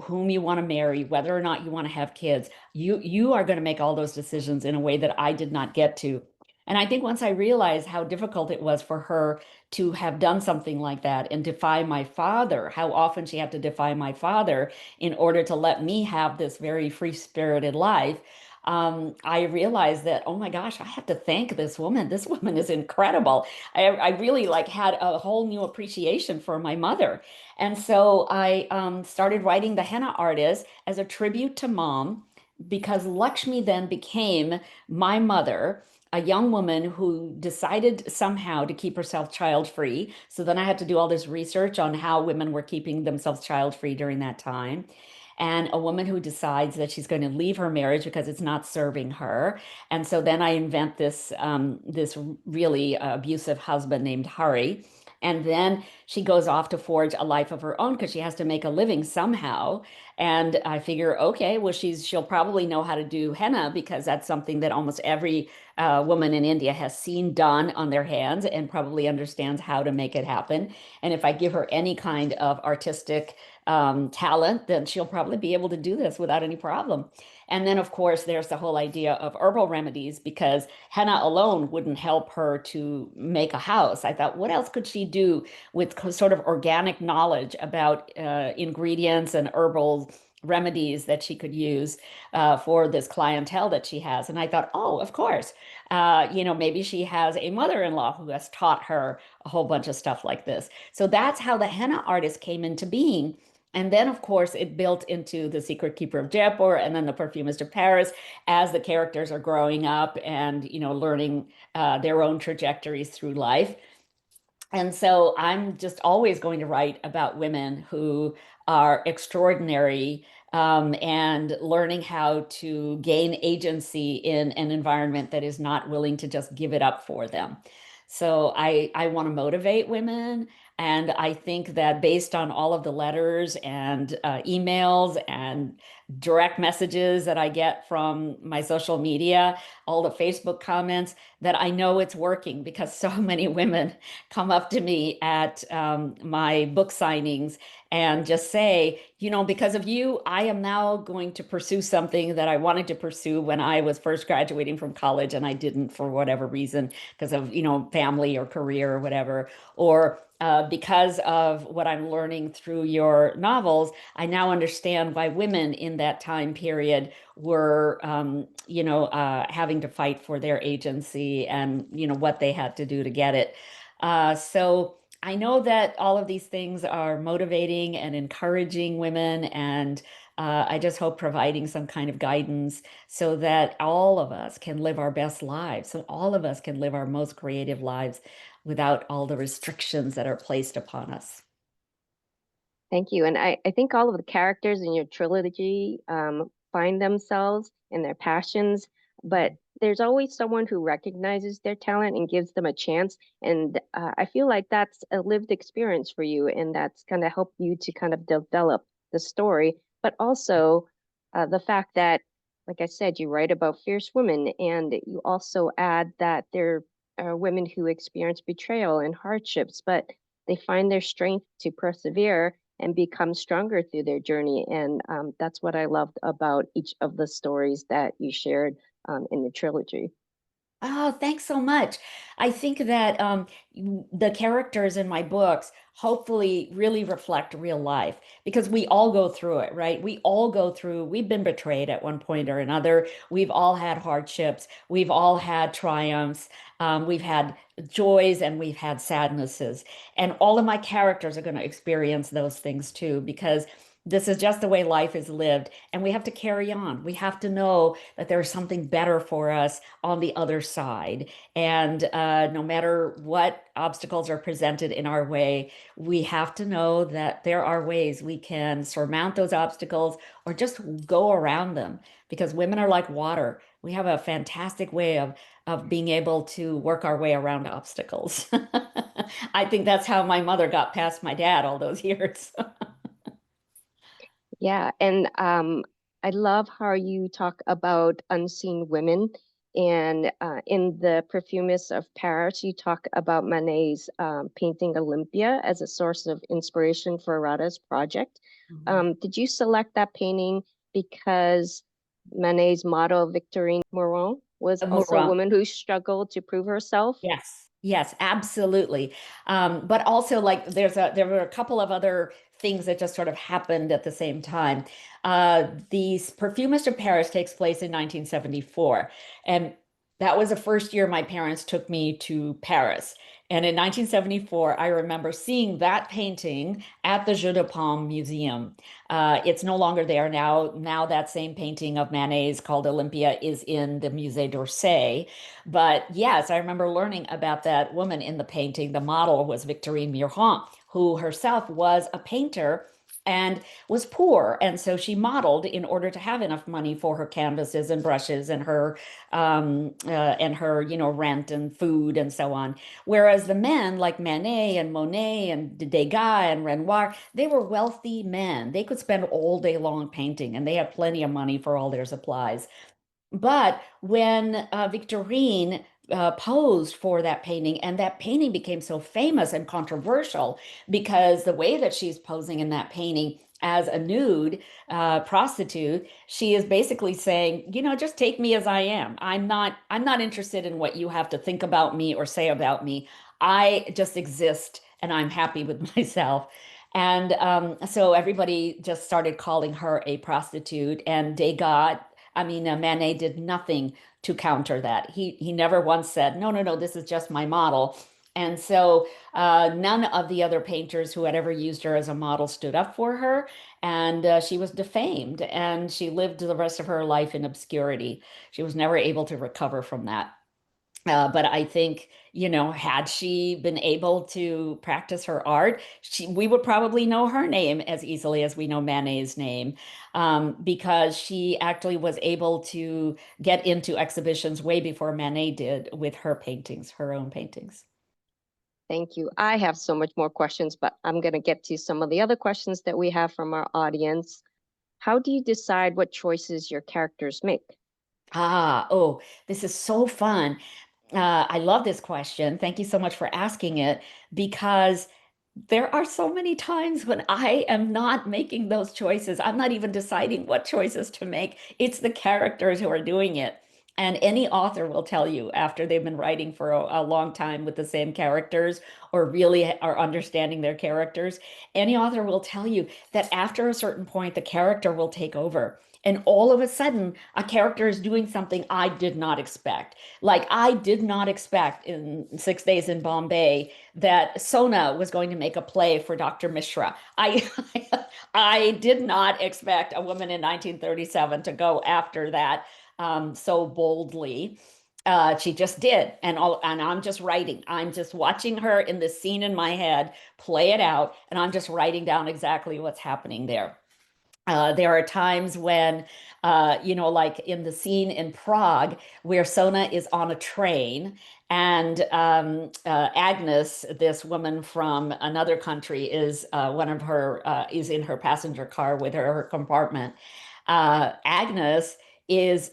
whom you want to marry, whether or not you want to have kids. You are going to make all those decisions in a way that I did not get to. And I think once I realized how difficult it was for her to have done something like that and defy my father, how often she had to defy my father in order to let me have this very free-spirited life, I realized that, oh my gosh, I have to thank this woman. This woman is incredible. I really had a whole new appreciation for my mother. And so I started writing The Henna Artist as a tribute to mom, because Lakshmi then became my mother, a young woman who decided somehow to keep herself child-free. So then I had to do all this research on how women were keeping themselves child-free during that time. And a woman who decides that she's going to leave her marriage because it's not serving her. And so then I invent this really abusive husband named Hari. And then she goes off to forge a life of her own because she has to make a living somehow. And I figure, okay, well, she'll probably know how to do henna, because that's something that almost every woman in India has seen done on their hands and probably understands how to make it happen. And if I give her any kind of artistic talent, then she'll probably be able to do this without any problem. And then, of course, there's the whole idea of herbal remedies, because henna alone wouldn't help her to make a house. I thought, what else could she do with sort of organic knowledge about ingredients and herbal remedies that she could use for this clientele that she has? And I thought, oh, of course, maybe she has a mother-in-law who has taught her a whole bunch of stuff like this. So that's how the henna artist came into being. And then, of course, it built into The Secret Keeper of Jaipur and then The Perfumist of Paris, as the characters are growing up and, learning their own trajectories through life. And so I'm just always going to write about women who are extraordinary, and learning how to gain agency in an environment that is not willing to just give it up for them. So I want to motivate women. And I think that based on all of the letters and emails and direct messages that I get from my social media, all the Facebook comments, that I know it's working because so many women come up to me at my book signings and just say, you know, because of you, I am now going to pursue something that I wanted to pursue when I was first graduating from college and I didn't for whatever reason, because of, you know, family or career or whatever, or because of what I'm learning through your novels, I now understand why women in that time period were, having to fight for their agency and, you know, what they had to do to get it. So I know that all of these things are motivating and encouraging women, and I just hope providing some kind of guidance so that all of us can live our best lives, so all of us can live our most creative lives without all the restrictions that are placed upon us.
Thank you. And I think all of the characters in your trilogy find themselves in their passions, but there's always someone who recognizes their talent and gives them a chance. And I feel like that's a lived experience for you, and that's going to help you to kind of develop the story. But also the fact that, like I said, you write about fierce women, and you also add that there are women who experience betrayal and hardships, but they find their strength to persevere and become stronger through their journey. And that's what I loved about each of the stories that you shared in the trilogy.
Oh, thanks so much. I think that the characters in my books hopefully really reflect real life because we all go through it, right? We all go through, we've been betrayed at one point or another. We've all had hardships. We've all had triumphs. We've had joys and we've had sadnesses. And all of my characters are going to experience those things too because this is just the way life is lived. And we have to carry on. We have to know that there's something better for us on the other side. And no matter what obstacles are presented in our way, we have to know that there are ways we can surmount those obstacles or just go around them because women are like water. We have a fantastic way of being able to work our way around obstacles. I think that's how my mother got past my dad all those years.
Yeah, and I love how you talk about unseen women. And in The Perfumist of Paris, you talk about Manet's painting Olympia as a source of inspiration for Rada's project. Did you select that painting because Manet's model, Victorine Moreau, was also a
Mourant.
woman who struggled to prove herself?
Yes, yes, absolutely. But also, like, there were a couple of other things that just sort of happened at the same time. The Perfumist of Paris takes place in 1974, and that was the first year my parents took me to Paris. And in 1974, I remember seeing that painting at the Jeu de Paume Museum. It's no longer there now. Now that same painting of Manet's called Olympia is in the Musée d'Orsay. But yes, I remember learning about that woman in the painting. The model was Victorine Mourant, who herself was a painter and was poor. And so she modeled in order to have enough money for her canvases and brushes and her, you know, rent and food and so on. Whereas the men like Manet and Monet and Degas and Renoir, they were wealthy men. They could spend all day long painting and they had plenty of money for all their supplies. But when Victorine posed for that painting, and that painting became so famous and controversial because the way that she's posing in that painting as a nude prostitute, she is basically saying, you know, just take me as I am. I'm not interested in what you have to think about me or say about me. I just exist and I'm happy with myself. And so everybody just started calling her a prostitute, and Degas, Manet did nothing to counter that. He never once said, no, no, no, this is just my model. And so none of the other painters who had ever used her as a model stood up for her, and she was defamed, and she lived the rest of her life in obscurity. She was never able to recover from that. But I think, you know, had she been able to practice her art, we would probably know her name as easily as we know Manet's name, because she actually was able to get into exhibitions way before Manet did with her paintings, her own paintings.
Thank you. I have so much more questions, but I'm going to get to some of the other questions that we have from our audience. How do you decide what choices your characters make?
Oh, this is so fun. I love this question. Thank you so much for asking it because there are so many times when I am not making those choices. I'm not even deciding what choices to make. It's the characters who are doing it. And any author will tell you after they've been writing for a long time with the same characters or really are understanding their characters, any author will tell you that after a certain point, the character will take over. And all of a sudden, a character is doing something I did not expect. Like I did not expect in 6 Days in Bombay that Sona was going to make a play for Dr. Mishra. I did not expect a woman in 1937 to go after that so boldly. She just did, and I'm just writing. I'm just watching her in the scene in my head, play it out, and I'm just writing down exactly what's happening there. There are times when, like in the scene in Prague, where Sona is on a train and Agnes, this woman from another country, is is in her passenger car with her compartment. Agnes is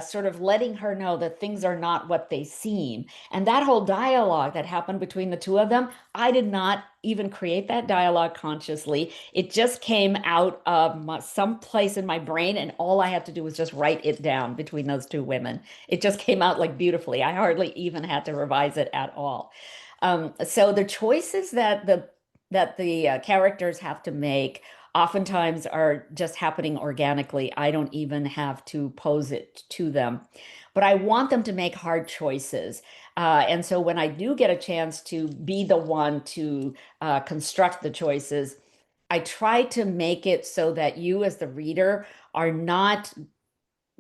sort of letting her know that things are not what they seem. And that whole dialogue that happened between the two of them, I did not even create that dialogue consciously. It just came out of some place in my brain, and all I had to do was just write it down between those two women. It just came out like beautifully. I hardly even had to revise it at all. So the choices that the characters have to make oftentimes are just happening organically. I don't even have to pose it to them, but I want them to make hard choices. And so when I do get a chance to be the one to construct the choices, I try to make it so that you as the reader are not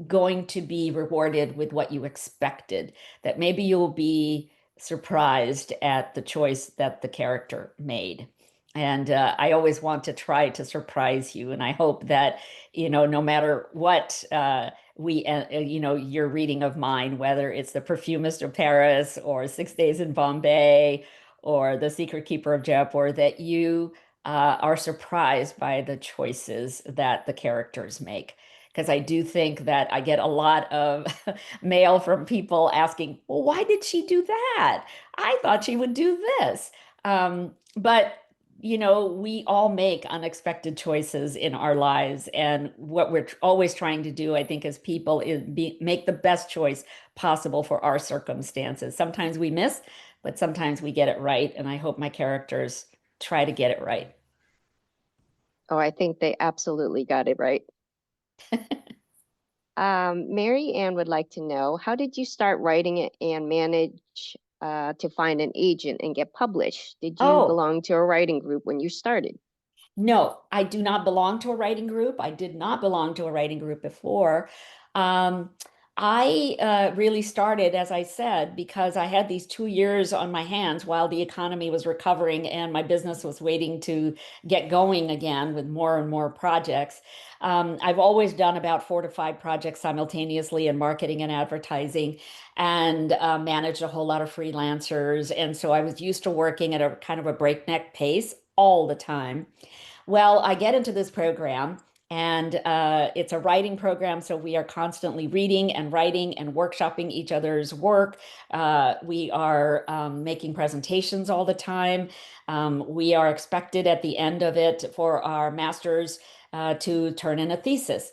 going to be rewarded with what you expected, that maybe you'll be surprised at the choice that the character made. And I always want to try to surprise you. And I hope that, no matter what your reading of mine, whether it's The Perfumist of Paris or 6 Days in Bombay or The Secret Keeper of Jaipur, that you are surprised by the choices that the characters make, because I do think that I get a lot of mail from people asking, well, why did she do that? I thought she would do this. But we all make unexpected choices in our lives. And what we're always trying to do, I think, as people is make the best choice possible for our circumstances. Sometimes we miss, but sometimes we get it right. And I hope my characters try to get it right.
Oh, I think they absolutely got it right. Mary Ann would like to know, how did you start writing it and manage to find an agent and get published? Did you
Oh,
belong to a writing group when you started?
no, I do not belong to a writing group. I did not belong to a writing group before. Um, I really started, as I said, because I had these 2 years on my hands while the economy was recovering and my business was waiting to get going again with more and more projects. I've always done about 4 to 5 projects simultaneously in marketing and advertising, and managed a whole lot of freelancers. And so I was used to working at a kind of a breakneck pace all the time. Well, I get into this program, and it's a writing program. So we are constantly reading and writing and workshopping each other's work. We are making presentations all the time. We are expected at the end of it for our masters to turn in a thesis.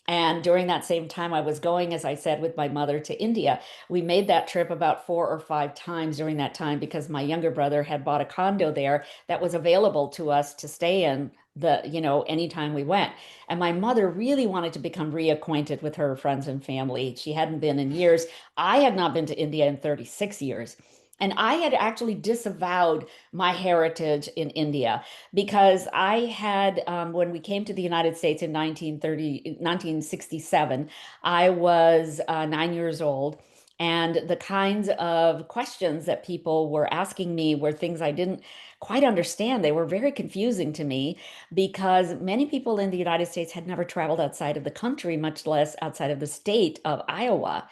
And during that same time, I was going, as I said, with my mother to India. We made that trip about 4 or 5 times during that time because my younger brother had bought a condo there that was available to us to stay in anytime we went. And my mother really wanted to become reacquainted with her friends and family. She hadn't been in years. I had not been to India in 36 years. And I had actually disavowed my heritage in India because I had, when we came to the United States in 1967, I was 9 years old. And the kinds of questions that people were asking me were things I didn't quite understand. They were very confusing to me because many people in the United States had never traveled outside of the country, much less outside of the state of Iowa.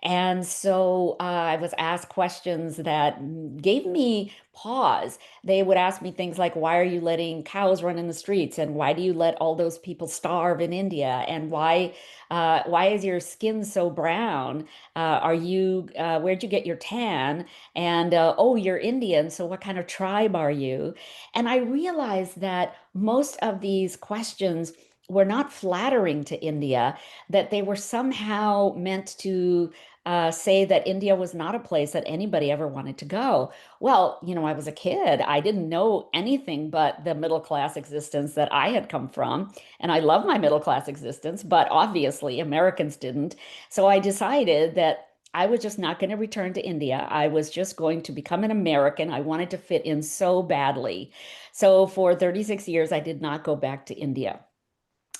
And so I was asked questions that gave me pause. They would ask me things like, why are you letting cows run in the streets? And why do you let all those people starve in India? And why is your skin so brown? Where'd you get your tan? And oh, you're Indian, so what kind of tribe are you? And I realized that most of these questions were not flattering to India, that they were somehow meant to say that India was not a place that anybody ever wanted to go. Well, I was a kid. I didn't know anything but the middle class existence that I had come from. And I love my middle class existence, but obviously Americans didn't. So I decided that I was just not going to return to India. I was just going to become an American. I wanted to fit in so badly. So for 36 years, I did not go back to India.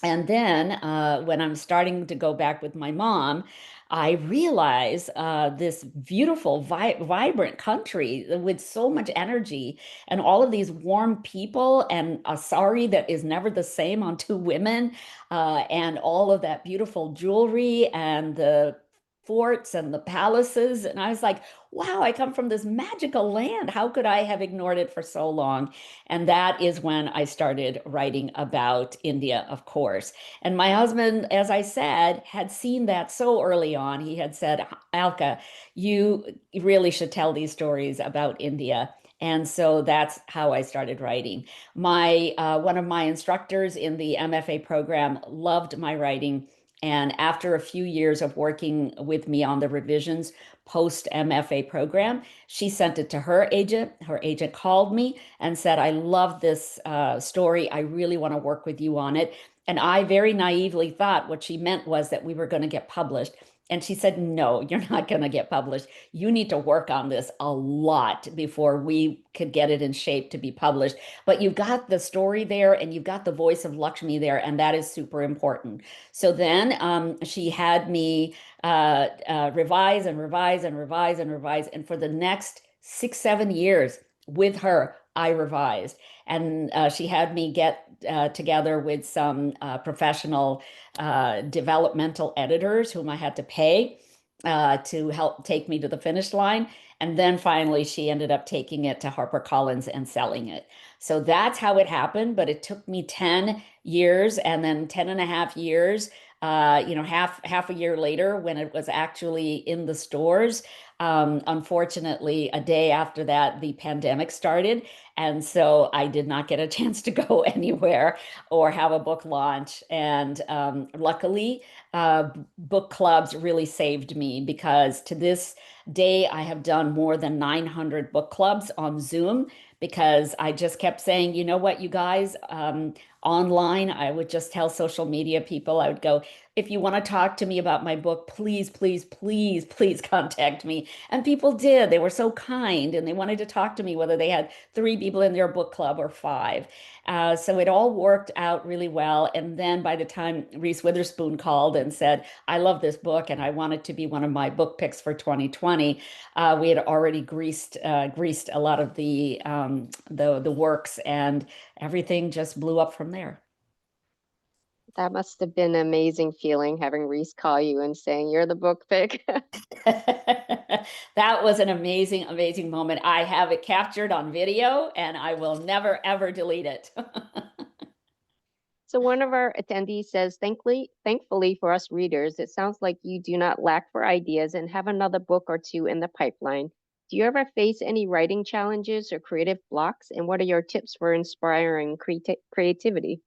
And then when I'm starting to go back with my mom, I realize this beautiful, vibrant country with so much energy and all of these warm people and a sari that is never the same on two women and all of that beautiful jewelry and the forts and the palaces. And I was like, wow, I come from this magical land. How could I have ignored it for so long? And that is when I started writing about India, of course. And my husband, as I said, had seen that so early on. He had said, Alka, you really should tell these stories about India. And so that's how I started writing. One of my instructors in the MFA program loved my writing. And after a few years of working with me on the revisions post MFA program, she sent it to her agent. Her agent called me and said, I love this story. I really want to work with you on it. And I very naively thought what she meant was that we were going to get published. And she said, no, you're not going to get published. You need to work on this a lot before we could get it in shape to be published. But you've got the story there and you've got the voice of Lakshmi there, and that is super important. So then she had me revise and revise and revise and revise. And for the next 6, 7 years with her, I revised. And she had me get together with some professional developmental editors whom I had to pay to help take me to the finish line. And then finally, she ended up taking it to HarperCollins and selling it. So that's how it happened. But it took me 10 years and then 10 and a half years, half a year later when it was actually in the stores. Unfortunately, a day after that, the pandemic started. And so I did not get a chance to go anywhere or have a book launch. And luckily, book clubs really saved me, because to this day, I have done more than 900 book clubs on Zoom, because I just kept saying, you know what, you guys, online, I would just tell social media people, I would go, if you want to talk to me about my book, please, please, please, please contact me. And people did. They were so kind and they wanted to talk to me, whether they had 3 people in their book club or 5. So it all worked out really well. And then by the time Reese Witherspoon called and said, I love this book and I want it to be one of my book picks for 2020, we had already greased a lot of the works, and everything just blew up from there.
That must have been an amazing feeling, having Reese call you and saying you're the book pick.
That was an amazing, amazing moment. I have it captured on video and I will never, ever delete it.
So one of our attendees says, thankfully for us readers, it sounds like you do not lack for ideas and have another book or 2 in the pipeline. Do you ever face any writing challenges or creative blocks? And what are your tips for inspiring creativity?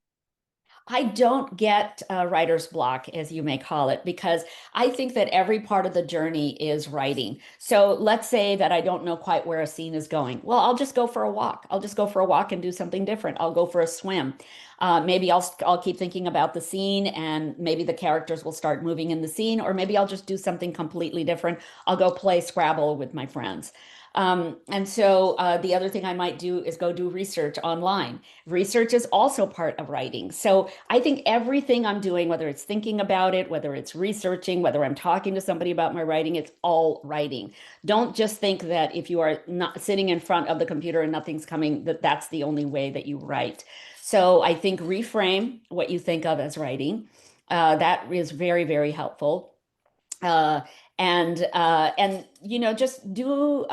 I don't get writer's block, as you may call it, because I think that every part of the journey is writing. So let's say that I don't know quite where a scene is going. Well, I'll just go for a walk. I'll just go for a walk and do something different. I'll go for a swim. Maybe I'll keep thinking about the scene, and maybe the characters will start moving in the scene, or maybe I'll just do something completely different. I'll go play Scrabble with my friends. And so the other thing I might do is go do research online. Research is also part of writing. So I think everything I'm doing, whether it's thinking about it, whether it's researching, whether I'm talking to somebody about my writing, it's all writing. Don't just think that if you are not sitting in front of the computer and nothing's coming, that that's the only way that you write. So I think reframe what you think of as writing. That is very, very helpful. And you know, just do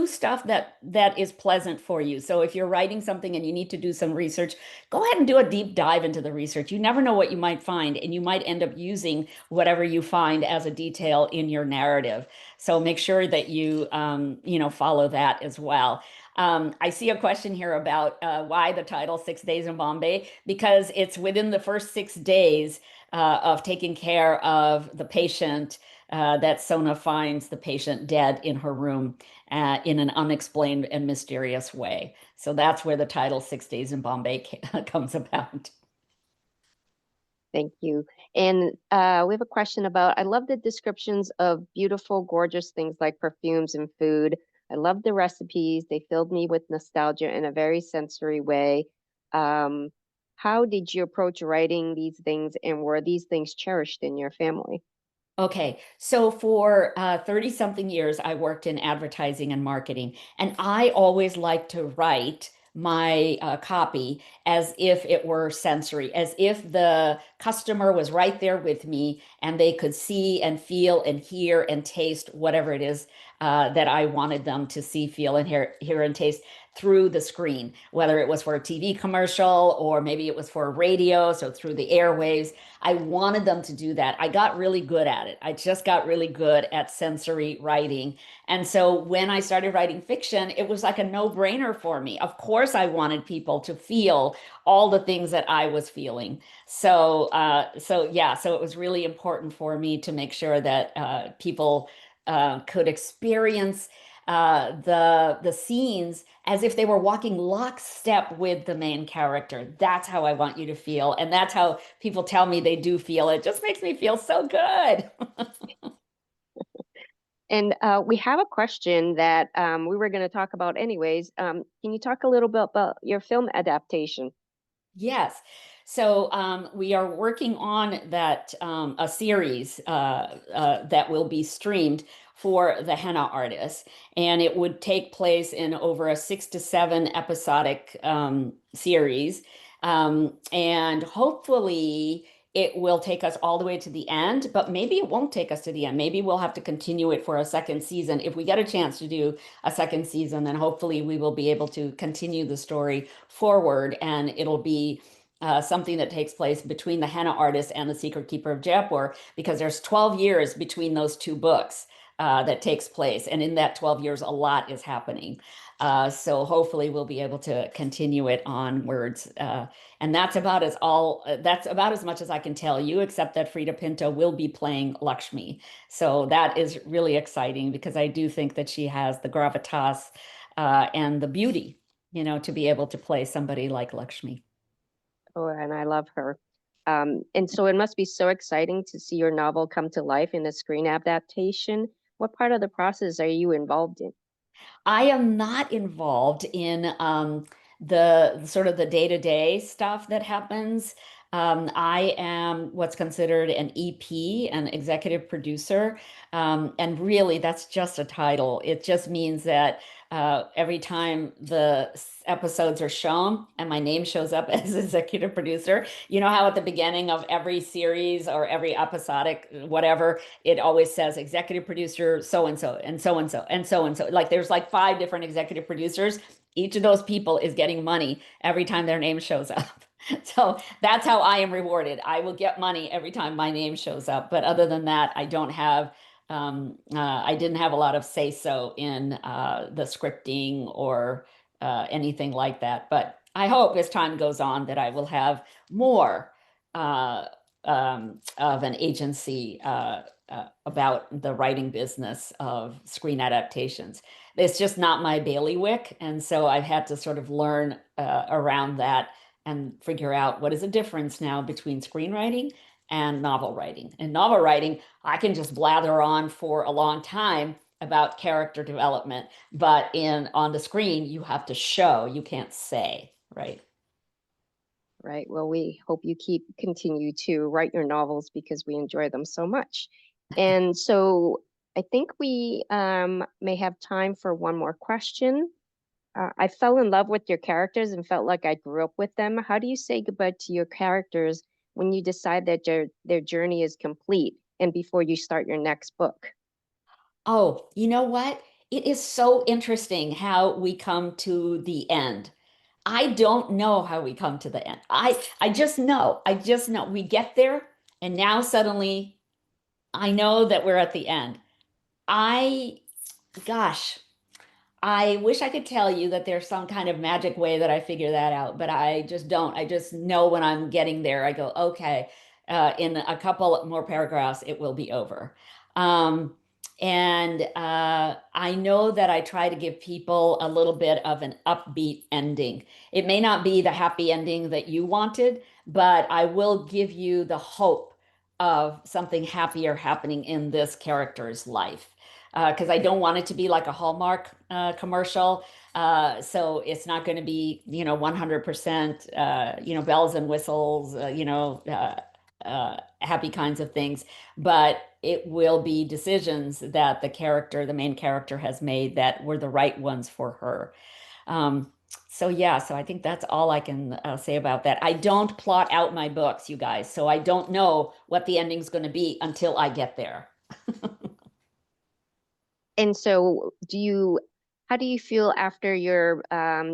stuff that is pleasant for you. So if you're writing something and you need to do some research, go ahead and do a deep dive into the research. You never know what you might find, and you might end up using whatever you find as a detail in your narrative. So make sure that you know, follow that as well. I see a question here about why the title 6 Days in Bombay, because it's within the first 6 days of taking care of the patient that Sona finds the patient dead in her room in an unexplained and mysterious way. So that's where the title 6 Days in Bombay comes about.
Thank you. And we have a question about, I love the descriptions of beautiful, gorgeous things like perfumes and food. I love the recipes. They filled me with nostalgia in a very sensory way. How did you approach writing these things, and were these things cherished in your family?
Okay, so for 30 something years, I worked in advertising and marketing, and I always like to write my copy as if it were sensory, as if the customer was right there with me and they could see and feel and hear and taste whatever it is that I wanted them to see, feel, and hear and taste through the screen, whether it was for a TV commercial or maybe it was for a radio, so through the airwaves. I wanted them to do that. I got really good at it. I just got really good at sensory writing. And so when I started writing fiction, it was like a no-brainer for me. Of course, I wanted people to feel all the things that I was feeling. So yeah, so it was really important for me to make sure that people could experience the scenes as if they were walking lockstep with the main character. That's how I want you to feel, and that's how people tell me they do feel. It just makes me feel so good.
And we have a question that we were going to talk about anyways. Can you talk a little bit about your film adaptation?
Yes. So we are working on that a series that will be streamed for the Henna Artist, and it would take place in over a 6 to 7 episodic series, and hopefully it will take us all the way to the end, but maybe it won't take us to the end. Maybe we'll have to continue it for a second season. If we get a chance to do a second season, then hopefully we will be able to continue the story forward, and it'll be something that takes place between the Henna Artist and the Secret Keeper of Jaipur, because there's 12 years between those two books that takes place. And in that 12 years, a lot is happening. So hopefully we'll be able to continue it onwards. And that's about as much as I can tell you, except that Frida Pinto will be playing Lakshmi. So that is really exciting, because I do think that she has the gravitas and the beauty, you know, to be able to play somebody like Lakshmi.
Oh, and I love her. And so it must be so exciting to see your novel come to life in a screen adaptation. What part of the process are you involved in?
I am not involved in the sort of the day-to-day stuff that happens. I am what's considered an EP, an executive producer. And really, that's just a title. It just means that every time the episodes are shown and my name shows up as executive producer, you know how at the beginning of every series or every episodic, whatever, it always says executive producer so and so and so and so and so and so. Like there's like 5 different executive producers. Each of those people is getting money every time their name shows up. So that's how I am rewarded. I will get money every time my name shows up. But other than that, I don't have, I didn't have a lot of say-so in the scripting or anything like that. But I hope as time goes on that I will have more of an agency about the writing business of screen adaptations. It's just not my bailiwick. And so I've had to sort of learn around that and figure out what is the difference now between screenwriting and novel writing. In novel writing, I can just blather on for a long time about character development, but on the screen, you have to show, you can't say, right?
Right. Well, we hope you continue to write your novels because we enjoy them so much. And so I think we may have time for one more question. I fell in love with your characters and felt like I grew up with them. How do you say goodbye to your characters when you decide that their journey is complete? and before you start your next book?
Oh, you know what? It is so interesting how we come to the end. I don't know how we come to the end. I just know. I just know we get there, and now suddenly I know that we're at the end. I gosh, I wish I could tell you that there's some kind of magic way that I figure that out, but I just don't. I just know when I'm getting there, I go, okay, in a couple more paragraphs, it will be over. Um, and I know that I try to give people a little bit of an upbeat ending. It may not be the happy ending that you wanted, but I will give you the hope of something happier happening in this character's life, because I don't want it to be like a Hallmark commercial. So it's not going to be, 100%, bells and whistles, happy kinds of things, but it will be decisions that the main character has made that were the right ones for her. So yeah, so I think that's all I can say about that. I don't plot out my books, you guys, so I don't know what the ending's going to be until I get there.
And so how do you feel after your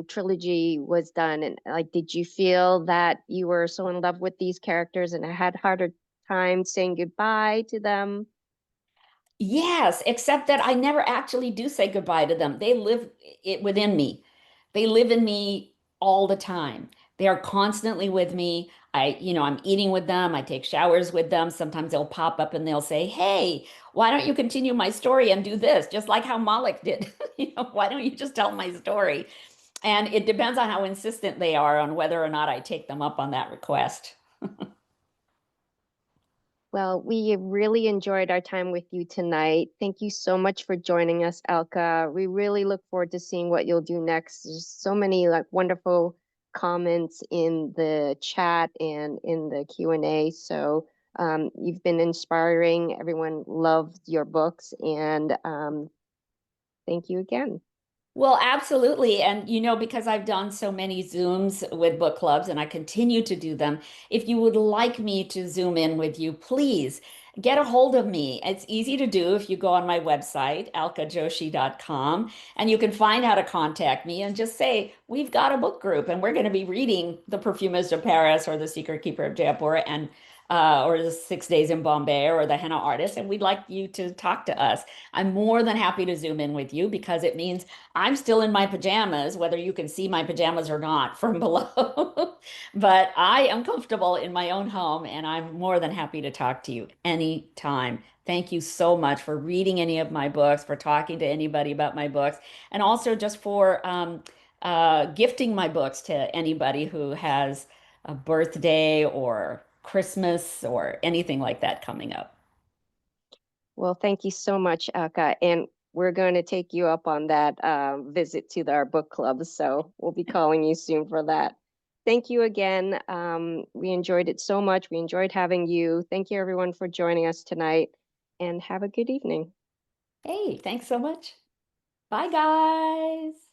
trilogy was done? And like, did you feel that you were so in love with these characters and had harder time saying goodbye to them?
Yes, except that I never actually do say goodbye to them. They live it within me. They live in me all the time. They are constantly with me. I'm eating with them. I take showers with them. Sometimes they'll pop up and they'll say, "Hey, why don't you continue my story and do this?" Just like how Malik did. Why don't you just tell my story? And it depends on how insistent they are on whether or not I take them up on that request.
Well, we really enjoyed our time with you tonight. Thank you so much for joining us, Alka. We really look forward to seeing what you'll do next. There's so many like wonderful comments in the chat and in the Q&A. So you've been inspiring. Everyone loved your books, and thank you again.
Well, absolutely. And, because I've done so many Zooms with book clubs and I continue to do them, if you would like me to Zoom in with you, please get a hold of me. It's easy to do if you go on my website, alkajoshi.com, and you can find how to contact me and just say, we've got a book group and we're going to be reading The Perfumist of Paris or The Secret Keeper of Jaipur and or the 6 Days in Bombay or the Henna Artist, and we'd like you to talk to us. I'm more than happy to Zoom in with you because it means I'm still in my pajamas, whether you can see my pajamas or not from below. But I am comfortable in my own home and I'm more than happy to talk to you anytime. Thank you so much for reading any of my books, for talking to anybody about my books, and also just for gifting my books to anybody who has a birthday or Christmas or anything like that coming up.
Well, thank you so much, Alka. And we're going to take you up on that visit to our book club. So we'll be calling you soon for that. Thank you again. We enjoyed it so much. We enjoyed having you. Thank you, everyone, for joining us tonight, and have a good evening.
Hey, thanks so much. Bye, guys.